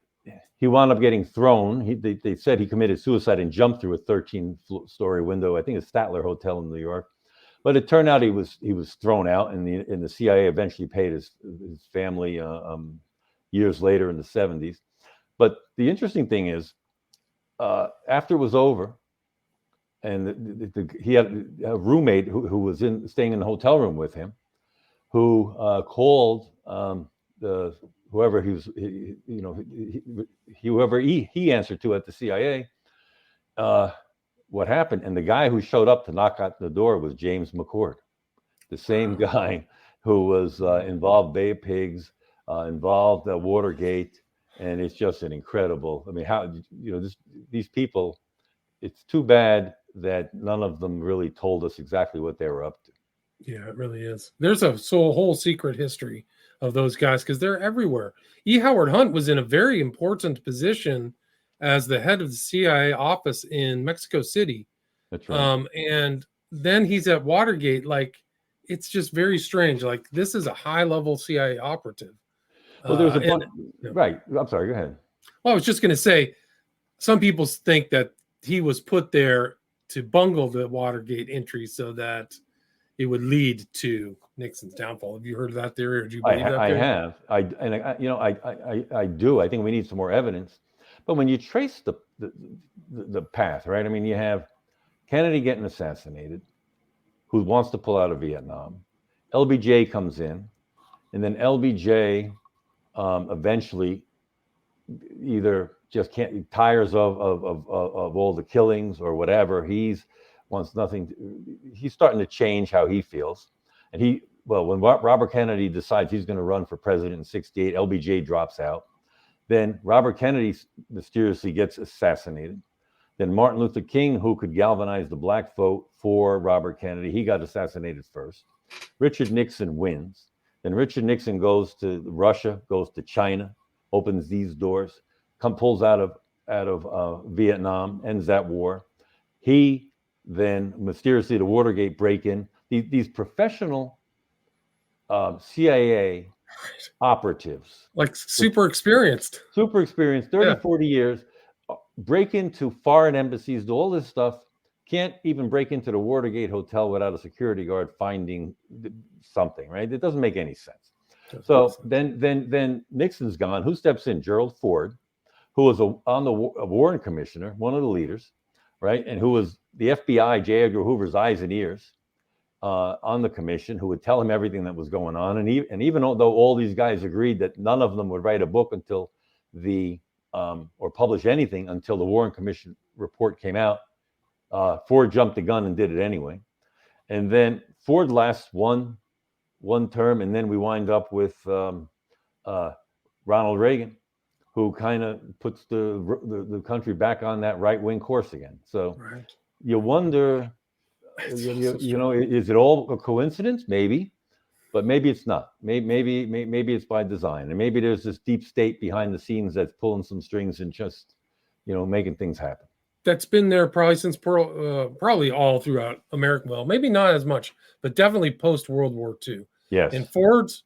he wound up getting thrown. They said he committed suicide and jumped through a 13-story window, I think a Statler Hotel in New York. But it turned out he was thrown out, and the CIA eventually paid his family years later in the 70s. But the interesting thing is, after it was over, and he had a roommate who was staying in the hotel room with him, who called whoever he answered to at the CIA. What happened? And the guy who showed up to knock at the door was James McCord, the same guy who was involved Bay of Pigs, involved Watergate, and it's just an incredible. I mean, how these people. It's too bad that none of them really told us exactly what they were up to.
Yeah, it really is. There's a whole secret history of those guys because they're everywhere. E. Howard Hunt was in a very important position as the head of the CIA office in Mexico City.
That's right.
And then he's at Watergate. Like, it's just very strange. Like, this is a high-level CIA operative.
Well, there's right. I'm sorry. Go ahead.
Well, I was just going to say, some people think that he was put there to bungle the Watergate entry so that it would lead to Nixon's downfall. Have you heard of that theory, or do you believe that theory?
I have. I do. I think we need some more evidence. But when you trace the path, right? I mean, you have Kennedy getting assassinated, who wants to pull out of Vietnam. LBJ comes in, and then LBJ eventually either just tires of all the killings or whatever. He's starting to change how he feels. And when Robert Kennedy decides he's going to run for president in 1968, LBJ drops out. Then Robert Kennedy mysteriously gets assassinated. Then Martin Luther King, who could galvanize the black vote for Robert Kennedy, he got assassinated first. Richard Nixon wins. Then Richard Nixon goes to Russia, goes to China, opens these doors, pulls out of Vietnam, ends that war. He then mysteriously the Watergate break-in. These professional CIA operatives,
like super experienced,
30, 40 years, break into foreign embassies, do all this stuff. Can't even break into the Watergate Hotel without a security guard finding something, right? It doesn't make any sense. Then Nixon's gone. Who steps in? Gerald Ford, who was a Warren commissioner, one of the leaders, right? And who was the FBI, J. Edgar Hoover's eyes and ears on the commission, who would tell him everything that was going on. And even though all these guys agreed that none of them would write a book until or publish anything until the Warren Commission report came out, Ford jumped the gun and did it anyway. And then Ford lasts one term, and then we wind up with Ronald Reagan, who kind of puts the country back on that right-wing course again. So you wonder, is it all a coincidence? Maybe, but maybe it's not. Maybe it's by design, and maybe there's this deep state behind the scenes that's pulling some strings and just, making things happen.
That's been there probably since probably all throughout America. Well, maybe not as much, but definitely post World War II.
Yes.
And Ford's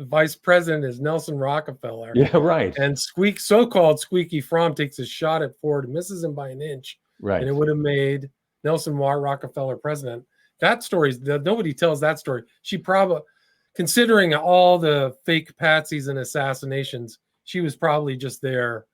vice president is Nelson Rockefeller.
Yeah, right.
And so-called Squeaky Fromm takes a shot at Ford and misses him by an inch.
Right.
And it would have made Nelson Rockefeller president. That story, nobody tells that story. considering all the fake patsies and assassinations, she was probably just there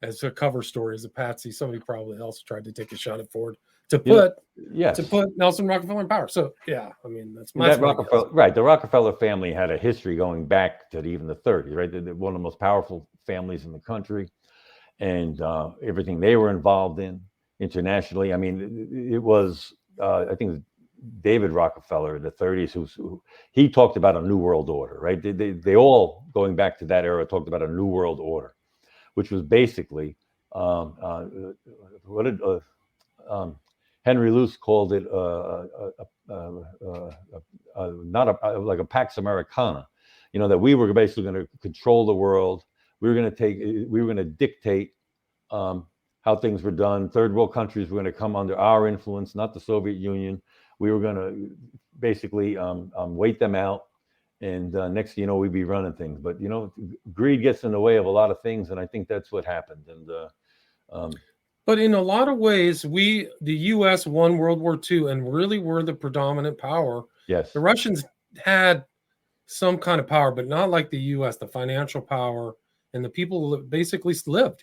as a cover story, as a patsy. Somebody probably else tried to take a shot at Ford to put
yes.
Nelson Rockefeller in power. So yeah, I mean that's
that Rockefeller, right? The Rockefeller family had a history going back to even the 30s, right? They're one of the most powerful families in the country, and everything they were involved in internationally. I mean, it was I think it was David Rockefeller in the 30s who he talked about a new world order, right? They all, going back to that era, talked about a new world order, which was basically what did Henry Luce called it not like a Pax Americana, that we were basically going to control the world. We were going to dictate how things were done. Third world countries were going to come under our influence, not the Soviet Union. We were going to basically wait them out. And next thing you know, we'd be running things. But, greed gets in the way of a lot of things. And I think that's what happened. And
but in a lot of ways, the U.S. won World War II and really were the predominant power.
Yes.
The Russians had some kind of power, but not like the U.S., the financial power, and the people basically lived,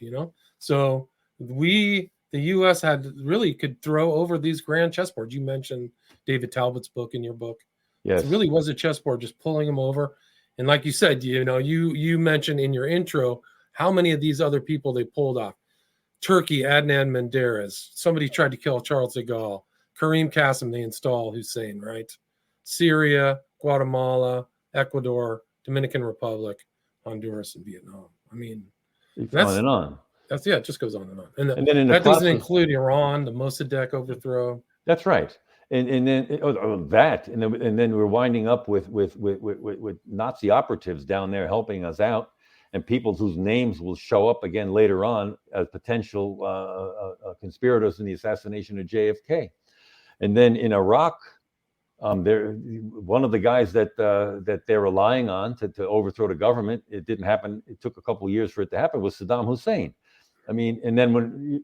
So the U.S. could throw over these grand chessboards. You mentioned David Talbot's book in your book.
Yes.
It really was a chessboard, just pulling them over. And like you said, you mentioned in your intro how many of these other people they pulled off. Turkey, Adnan Menderes. Somebody tried to kill Charles de Gaulle. Karim Qasem, they install Hussein, right? Syria, Guatemala, Ecuador, Dominican Republic, Honduras, and Vietnam. I mean,
that's on and on.
It just goes on and on. And
then
that doesn't include Iran, the Mossadegh overthrow.
That's right. And then that, and then we're winding up with Nazi operatives down there helping us out, and people whose names will show up again later on as potential conspirators in the assassination of JFK. And then in Iraq, one of the guys that they're relying on to overthrow the government, it didn't happen. It took a couple of years for it to happen, was Saddam Hussein. I mean, and then when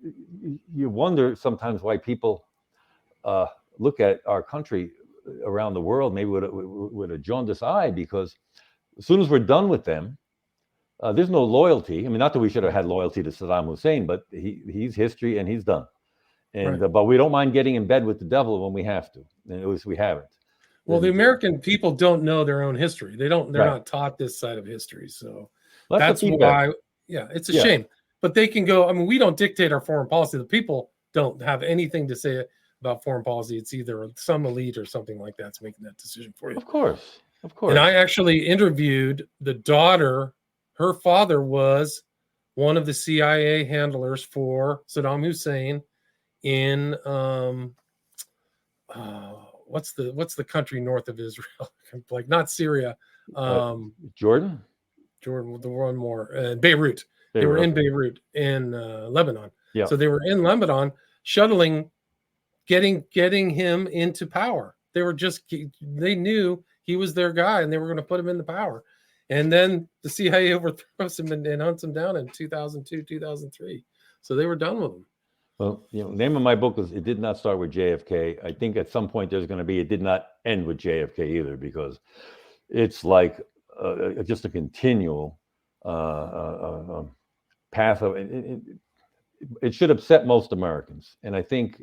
you wonder sometimes why people look at our country around the world, maybe with a jaundiced eye, because as soon as we're done with them, there's no loyalty. I mean, not that we should have had loyalty to Saddam Hussein, but he's history and he's done. And
right.
But we don't mind getting in bed with the devil when we have to, and at least we haven't.
Well, the American people don't know their own history. They're not taught this side of history. So that's why, it's a shame. But they can go. I mean, we don't dictate our foreign policy. The people don't have anything to say about foreign policy. It's either some elite or something like that's making that decision for you.
Of course.
And I actually interviewed the daughter. Her father was one of the CIA handlers for Saddam Hussein in what's the country north of Israel? Like not Syria,
Jordan,
the one more, Beirut. They were in Beirut in Lebanon.
Yeah.
So they were in Lebanon, shuttling, getting him into power. They knew he was their guy, and they were going to put him into power. And then the CIA overthrows him and hunts him down in 2002, 2003. So they were done with him.
Well, name of my book is It Did Not Start with JFK. I think at some point there's going to be It Did Not End with JFK either, because it's like just a continual path of it should upset most Americans. And I think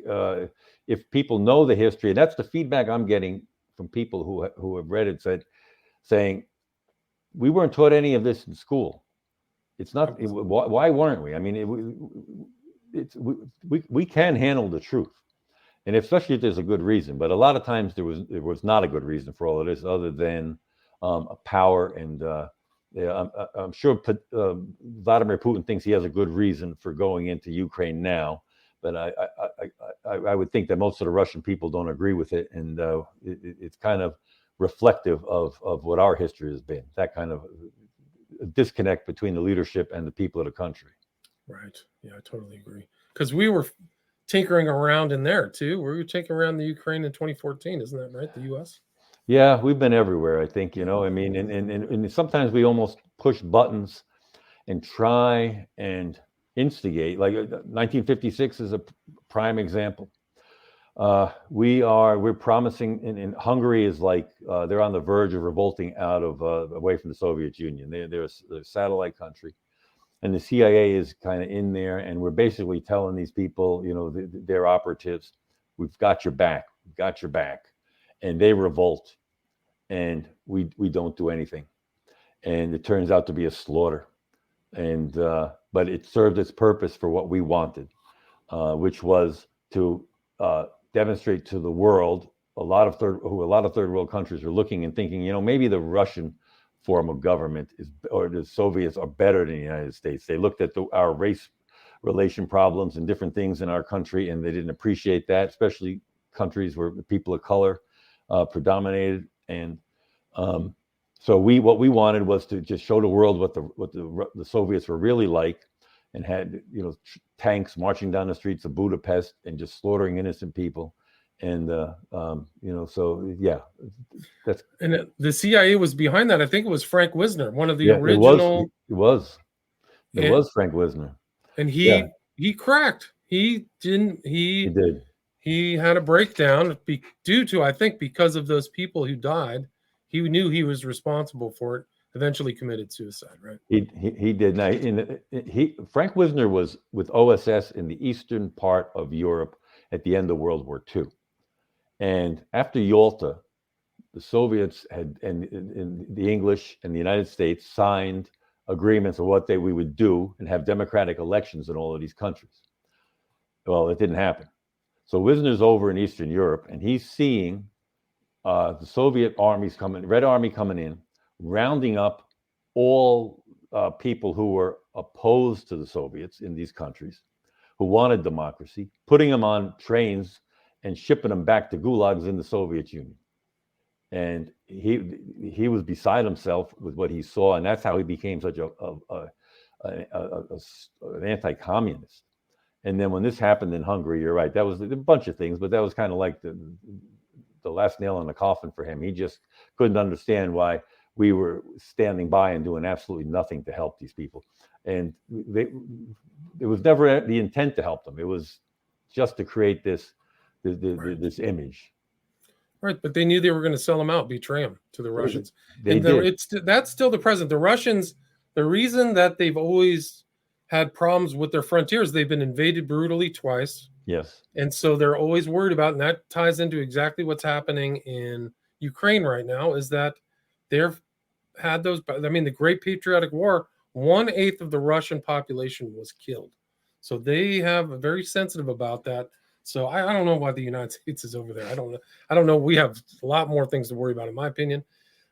if people know the history, and that's the feedback I'm getting from people who have read it, saying we weren't taught any of this in school. It's not. Why weren't we? I mean, we can handle the truth, and especially if there's a good reason. But a lot of times there was not a good reason for all of this, other than power. And I'm sure Vladimir Putin thinks he has a good reason for going into Ukraine now. But I would think that most of the Russian people don't agree with it, and it's kind of reflective of what our history has been. That kind of disconnect between the leadership and the people of the country.
Right. Yeah, I totally agree. Because we were tinkering around in there too. We were tinkering around the Ukraine in 2014, isn't that right? The U.S.
Yeah, we've been everywhere. I think I mean, and sometimes we almost push buttons and try and instigate. Like 1956 is a prime example. We're promising, in Hungary is like they're on the verge of revolting out of away from the Soviet Union. They're a satellite country, and the CIA is kind of in there, and we're basically telling these people, they're operatives, we've got your back, and they revolt, and we don't do anything, and it turns out to be a slaughter, and but it served its purpose for what we wanted, which was to demonstrate to the world, a lot of third world countries are looking and thinking, maybe the Russian form of government or the Soviets are better than the United States. They looked at our race relation problems and different things in our country, and they didn't appreciate that, especially countries where people of color predominated. And so what we wanted was to just show the world what the Soviets were really like, and had tanks marching down the streets of Budapest and just slaughtering innocent people, and so yeah, that's.
And the CIA was behind that. I think it was Frank Wisner, one of the original.
It was Frank Wisner,
and he cracked. He didn't.
He did.
He had a breakdown due to, I think, because of those people who died. He knew he was responsible for it. Eventually committed suicide, right?
He did. Now, Frank Wisner was with OSS in the eastern part of Europe at the end of World War II, and after Yalta, the Soviets and the English and the United States signed agreements of what we would do and have democratic elections in all of these countries. Well, it didn't happen. So Wisner's over in Eastern Europe, and he's seeing the Soviet armies Red Army coming in, rounding up all people who were opposed to the Soviets in these countries, who wanted democracy, putting them on trains and shipping them back to gulags in the Soviet Union. And he was beside himself with what he saw, and that's how he became such an anti-communist. And then when this happened in Hungary, you're right, that was a bunch of things, but that was kind of like the last nail in the coffin for him. He just couldn't understand why we were standing by and doing absolutely nothing to help these people. And it was never the intent to help them. It was just to create this image.
Right, but they knew they were going to sell them out, betray them to the Russians. That's still the present. The Russians, the reason that they've always had problems with their frontiers, they've been invaded brutally twice.
Yes.
And so they're always worried about, and that ties into exactly what's happening in Ukraine right now, is that they've had those. I mean, the Great Patriotic War, 1/8 of the Russian population was killed. So they have very sensitive about that. So I don't know why the United States is over there. I don't know. We have a lot more things to worry about, in my opinion.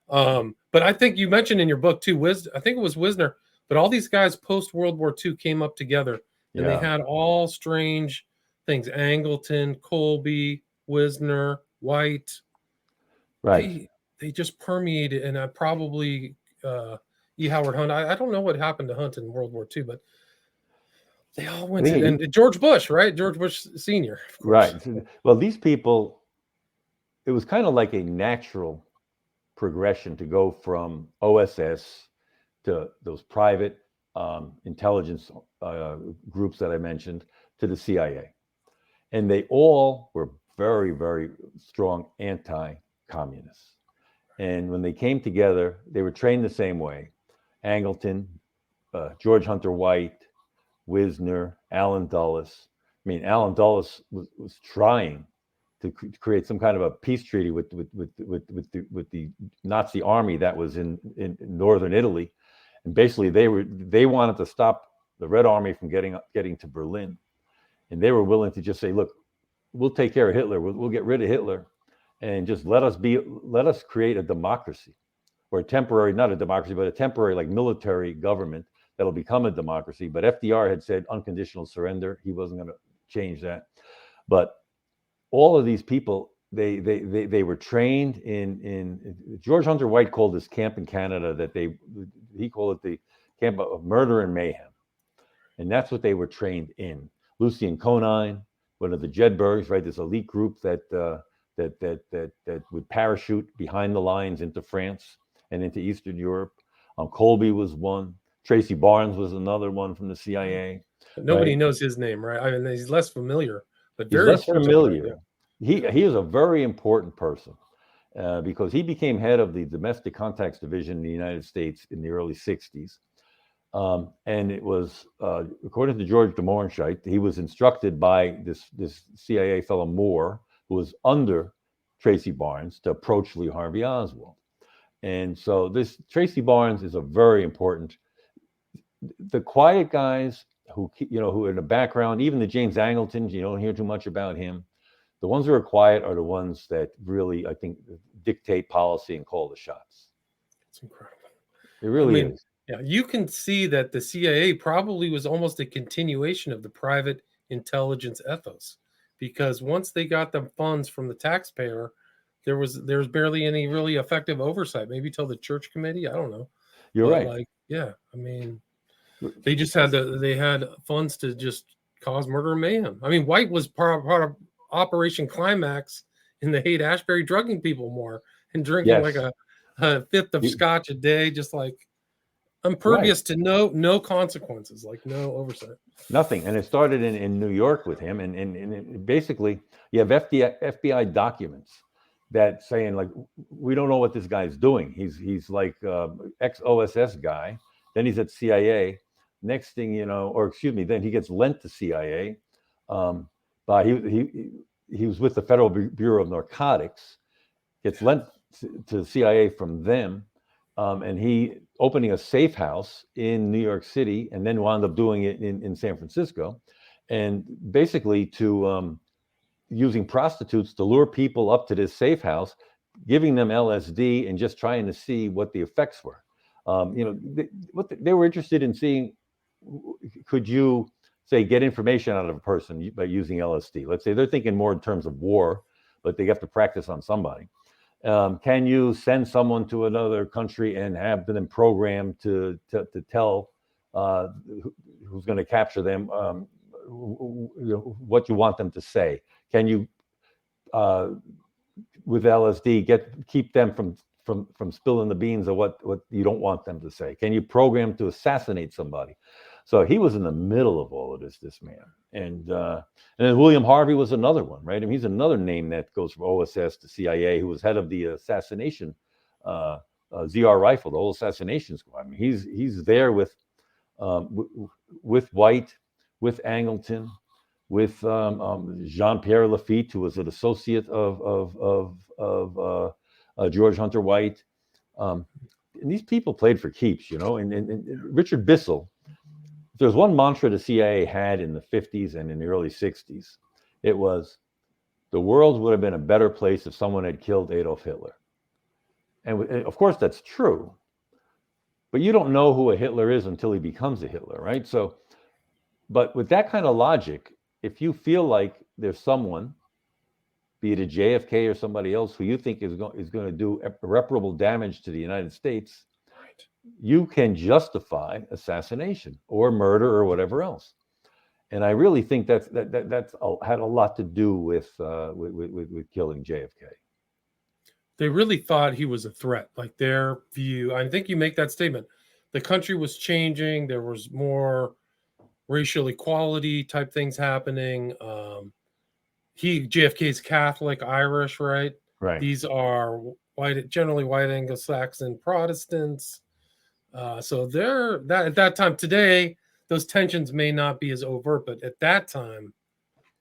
But I think you mentioned in your book too, I think it was Wisner, but all these guys post World War II came up together, and they had all strange things: Angleton, Colby, Wisner, White.
Right.
They just permeated, and probably E. Howard Hunt. I don't know what happened to Hunt in World War II, but they all went to, and George Bush, right? George Bush Sr.
Right. Well, these people, it was kind of like a natural progression to go from OSS to those private intelligence groups that I mentioned to the CIA. And they all were very, very strong anti-communists. And when they came together, they were trained the same way. Angleton, George Hunter White, Wisner, Allen Dulles. I mean, Allen Dulles was trying to create some kind of a peace treaty with the Nazi army that was in northern Italy, and basically they wanted to stop the Red Army from getting to Berlin, and they were willing to just say, look, we'll take care of Hitler, we'll get rid of Hitler, and just let us create a democracy, or not a democracy, but a temporary like military government that'll become a democracy. But FDR had said unconditional surrender. He wasn't going to change that. But all of these people, they were trained in George Hunter White called this camp in Canada that he called it the camp of murder and mayhem. And that's what they were trained in. Lucien Conine, one of the Jedburghs, right? This elite group that would parachute behind the lines into France and into Eastern Europe. Colby was one. Tracy Barnes was another one from the CIA.
But nobody knows his name, right? I mean, he's less familiar, but
he's
very
less familiar. Right? he is a very important person because he became head of the Domestic Contacts Division in the United States in the early 60s. And it was, according to George de Morenscheit, he was instructed by this CIA fellow Moore, who was under Tracy Barnes, to approach Lee Harvey Oswald. And so this Tracy Barnes is a very important. The quiet guys who are in the background, even the James Angletons, you don't hear too much about him. The ones who are quiet are the ones that really, I think, dictate policy and call the shots.
It's incredible.
It really is.
Yeah, you can see that the CIA probably was almost a continuation of the private intelligence ethos, because once they got the funds from the taxpayer, there was barely any really effective oversight. Maybe till the Church Committee, I don't know.
You're right.
Like, yeah, I mean, they just had they had funds to just cause murder and mayhem. I mean, White was part of Operation Climax in the Haight-Ashbury, drugging people more and drinking like a fifth of scotch a day, just like impervious to no consequences, like no oversight.
Nothing. And it started in New York with him. And basically, you have FBI documents that saying, like, we don't know what this guy's doing. He's like ex-OSS guy. Then he's at CIA. Next thing you know, or excuse me, then he gets lent to CIA. But he was with the Federal Bureau of Narcotics, gets lent to CIA from them. And he opening a safe house in New York City, and then wound up doing it in San Francisco, and basically to using prostitutes to lure people up to this safe house, giving them LSD and just trying to see what the effects were. They were interested in seeing, could you say get information out of a person by using LSD? Let's say they're thinking more in terms of war, but they have to practice on somebody. Can you send someone to another country and have them programmed to tell who's going to capture them what you want them to say? Can you, with LSD, keep them from spilling the beans of what you don't want them to say? Can you program to assassinate somebody? So he was in the middle of all of this man. And then William Harvey was another one, right? I mean, he's another name that goes from OSS to CIA, who was head of the assassination, ZR Rifle, the whole assassination squad. I mean, he's there with White, with Angleton, with Jean-Pierre Lafitte, who was an associate of George Hunter White. And these people played for keeps, and Richard Bissell. If there's one mantra the CIA had in the 50s and in the early 60s, it was, the world would have been a better place if someone had killed Adolf Hitler. And of course, that's true. But you don't know who a Hitler is until he becomes a Hitler, right? So, but with that kind of logic, if you feel like there's someone, be it a JFK or somebody else, who you think is going to do irreparable damage to the United States, you can justify assassination or murder or whatever else. And I really think that's had a lot to do with killing JFK.
They really thought he was a threat, like their view. I think you make that statement. The country was changing. There was more racial equality type things happening. JFK's Catholic, Irish, right?
Right.
These are generally white Anglo-Saxon Protestants. So at that time, today, those tensions may not be as overt, but at that time,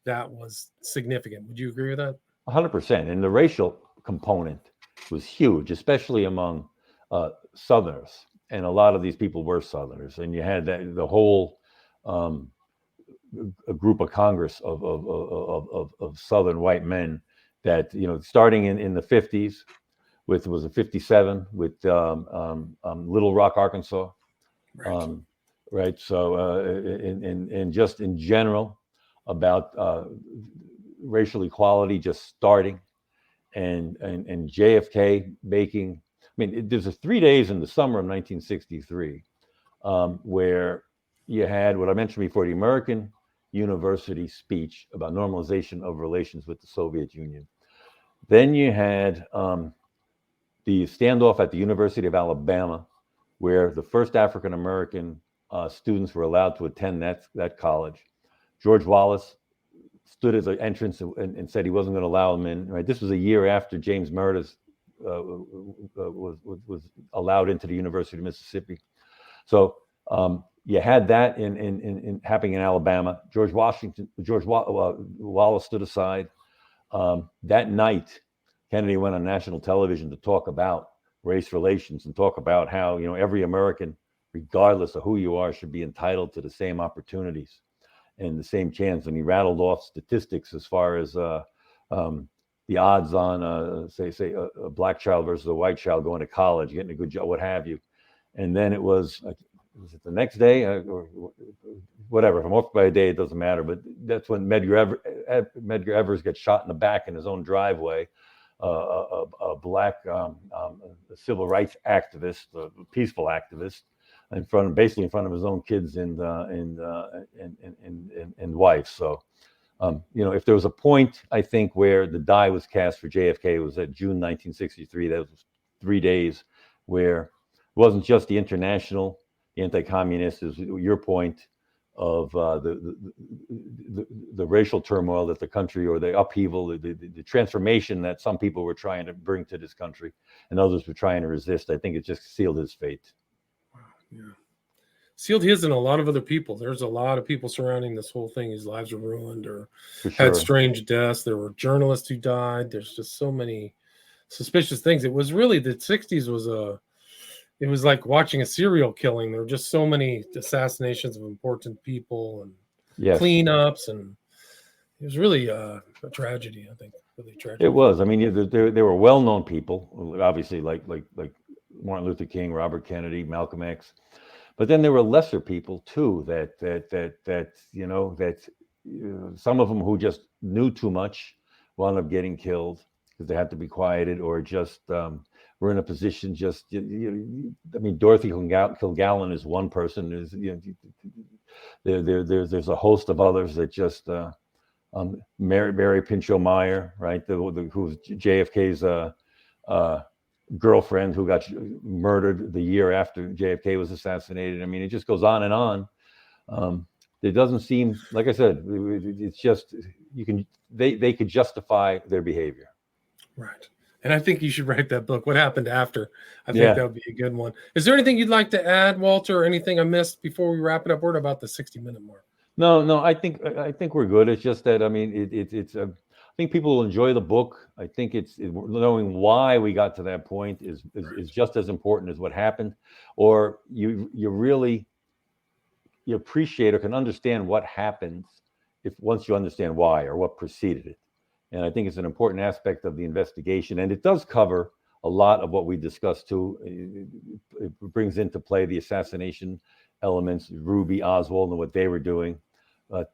that was significant. Would you agree with that?
100%. And the racial component was huge, especially among Southerners. And a lot of these people were Southerners. And you had the whole a group of Congress of Southern white men that, starting in the 50s, was it 57 with Little Rock, Arkansas, right? So and just in general about racial equality just starting, and JFK making. I mean, there's 3 days in the summer of 1963 where you had what I mentioned before, the American University speech about normalization of relations with the Soviet Union. Then you had the standoff at the University of Alabama, where the first African-American students were allowed to attend that college. George Wallace stood at the entrance and said he wasn't going to allow him in. Right, this was a year after James Murda's was allowed into the University of Mississippi. So you had that in happening in Alabama. George Wallace stood aside. That night, Kennedy went on national television to talk about race relations and talk about how, every American, regardless of who you are, should be entitled to the same opportunities and the same chance. And he rattled off statistics as far as the odds on, say a black child versus a white child going to college, getting a good job, what have you. And then it was it the next day or whatever? If I'm off by a day, it doesn't matter. But that's when Medgar Evers gets shot in the back in his own driveway. A black civil rights activist, a peaceful activist, basically in front of his own kids and wife. So, if there was a point, I think, where the die was cast for JFK, it was at June 1963. That was 3 days where it wasn't just the international anti-communist, is your point of the racial turmoil that the country, or the upheaval, the transformation that some people were trying to bring to this country and others were trying to resist. I think it just sealed his fate.
Wow. Yeah. Sealed his and a lot of other people. There's a lot of people surrounding this whole thing whose lives were ruined or had strange deaths. There were journalists who died. There's just so many suspicious things. It was really, the 60s it was like watching a serial killing. There were just so many assassinations of important people and cleanups, and it was really a tragedy. I think really tragic.
It was. I mean, there were well-known people, obviously, like Martin Luther King, Robert Kennedy, Malcolm X, but then there were lesser people too. That some of them who just knew too much wound up getting killed because they had to be quieted, or just were in a position I mean, Dorothy Kilgallen is one person. There's a host of others that just Mary Pinchot Meyer, right? Who's JFK's girlfriend, who got murdered the year after JFK was assassinated. I mean, it just goes on and on. It doesn't seem, like I said, it's just they could justify their behavior.
Right. And I think you should write that book, What Happened After. I think that would be a good one. Is there anything you'd like to add, Walter, or anything I missed before we wrap it up? We're at about the 60-minute mark.
No, I think we're good. It's just that, I mean, it's I think people will enjoy the book. I think knowing why we got to that point is just as important as what happened, or you really appreciate or can understand what happens once you understand why or what preceded it. And I think it's an important aspect of the investigation, and it does cover a lot of what we discussed too. It brings into play the assassination elements, Ruby, Oswald, and what they were doing. But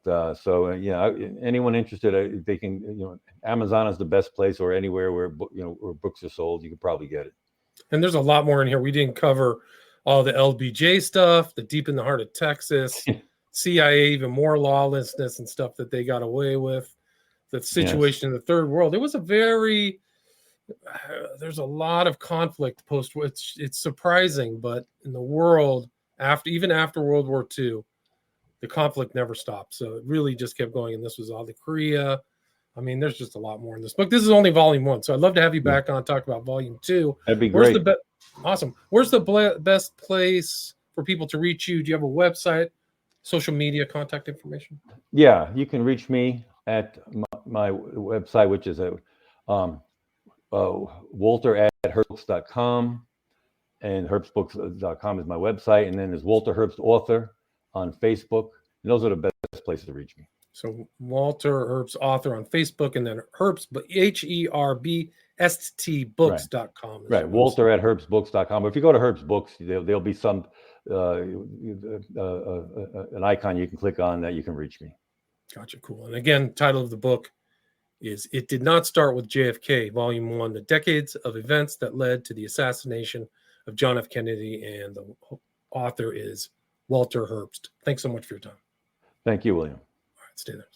anyone interested, they can. Amazon is the best place, or anywhere where books are sold. You can probably get it. And
there's a lot more in here. We didn't cover all the LBJ stuff, the deep in the heart of Texas, CIA, even more lawlessness and stuff that they got away with. The situation in the third world. It was there's a lot of conflict post. It's surprising, but in the world even after World War II, the conflict never stopped. So it really just kept going. And this was all the Korea. I mean, there's just a lot more in this book. This is only volume 1. So I'd love to have you back on, talk about volume 2.
That'd be great.
Awesome. Where's the best place for people to reach you? Do you have a website, social media, contact information?
Yeah, you can reach me at my website, which is walter@herbstbooks.com, and herbstbooks.com is my website. And then there's Walter Herbst Author on Facebook. And those are the best places to reach me.
So Walter Herbst Author on Facebook, and then Herbst, but HERBST books.com.
Right. Walter@herbstbooks.com. But if you go to Herbst Books, there'll be some an icon you can click on that you can reach me.
Gotcha. Cool. And again, title of the book is It Did Not Start with JFK, Volume 1, The Decades of Events That Led to the Assassination of John F. Kennedy. And the author is Walter Herbst. Thanks so much for your time.
Thank you, William.
All right, stay there.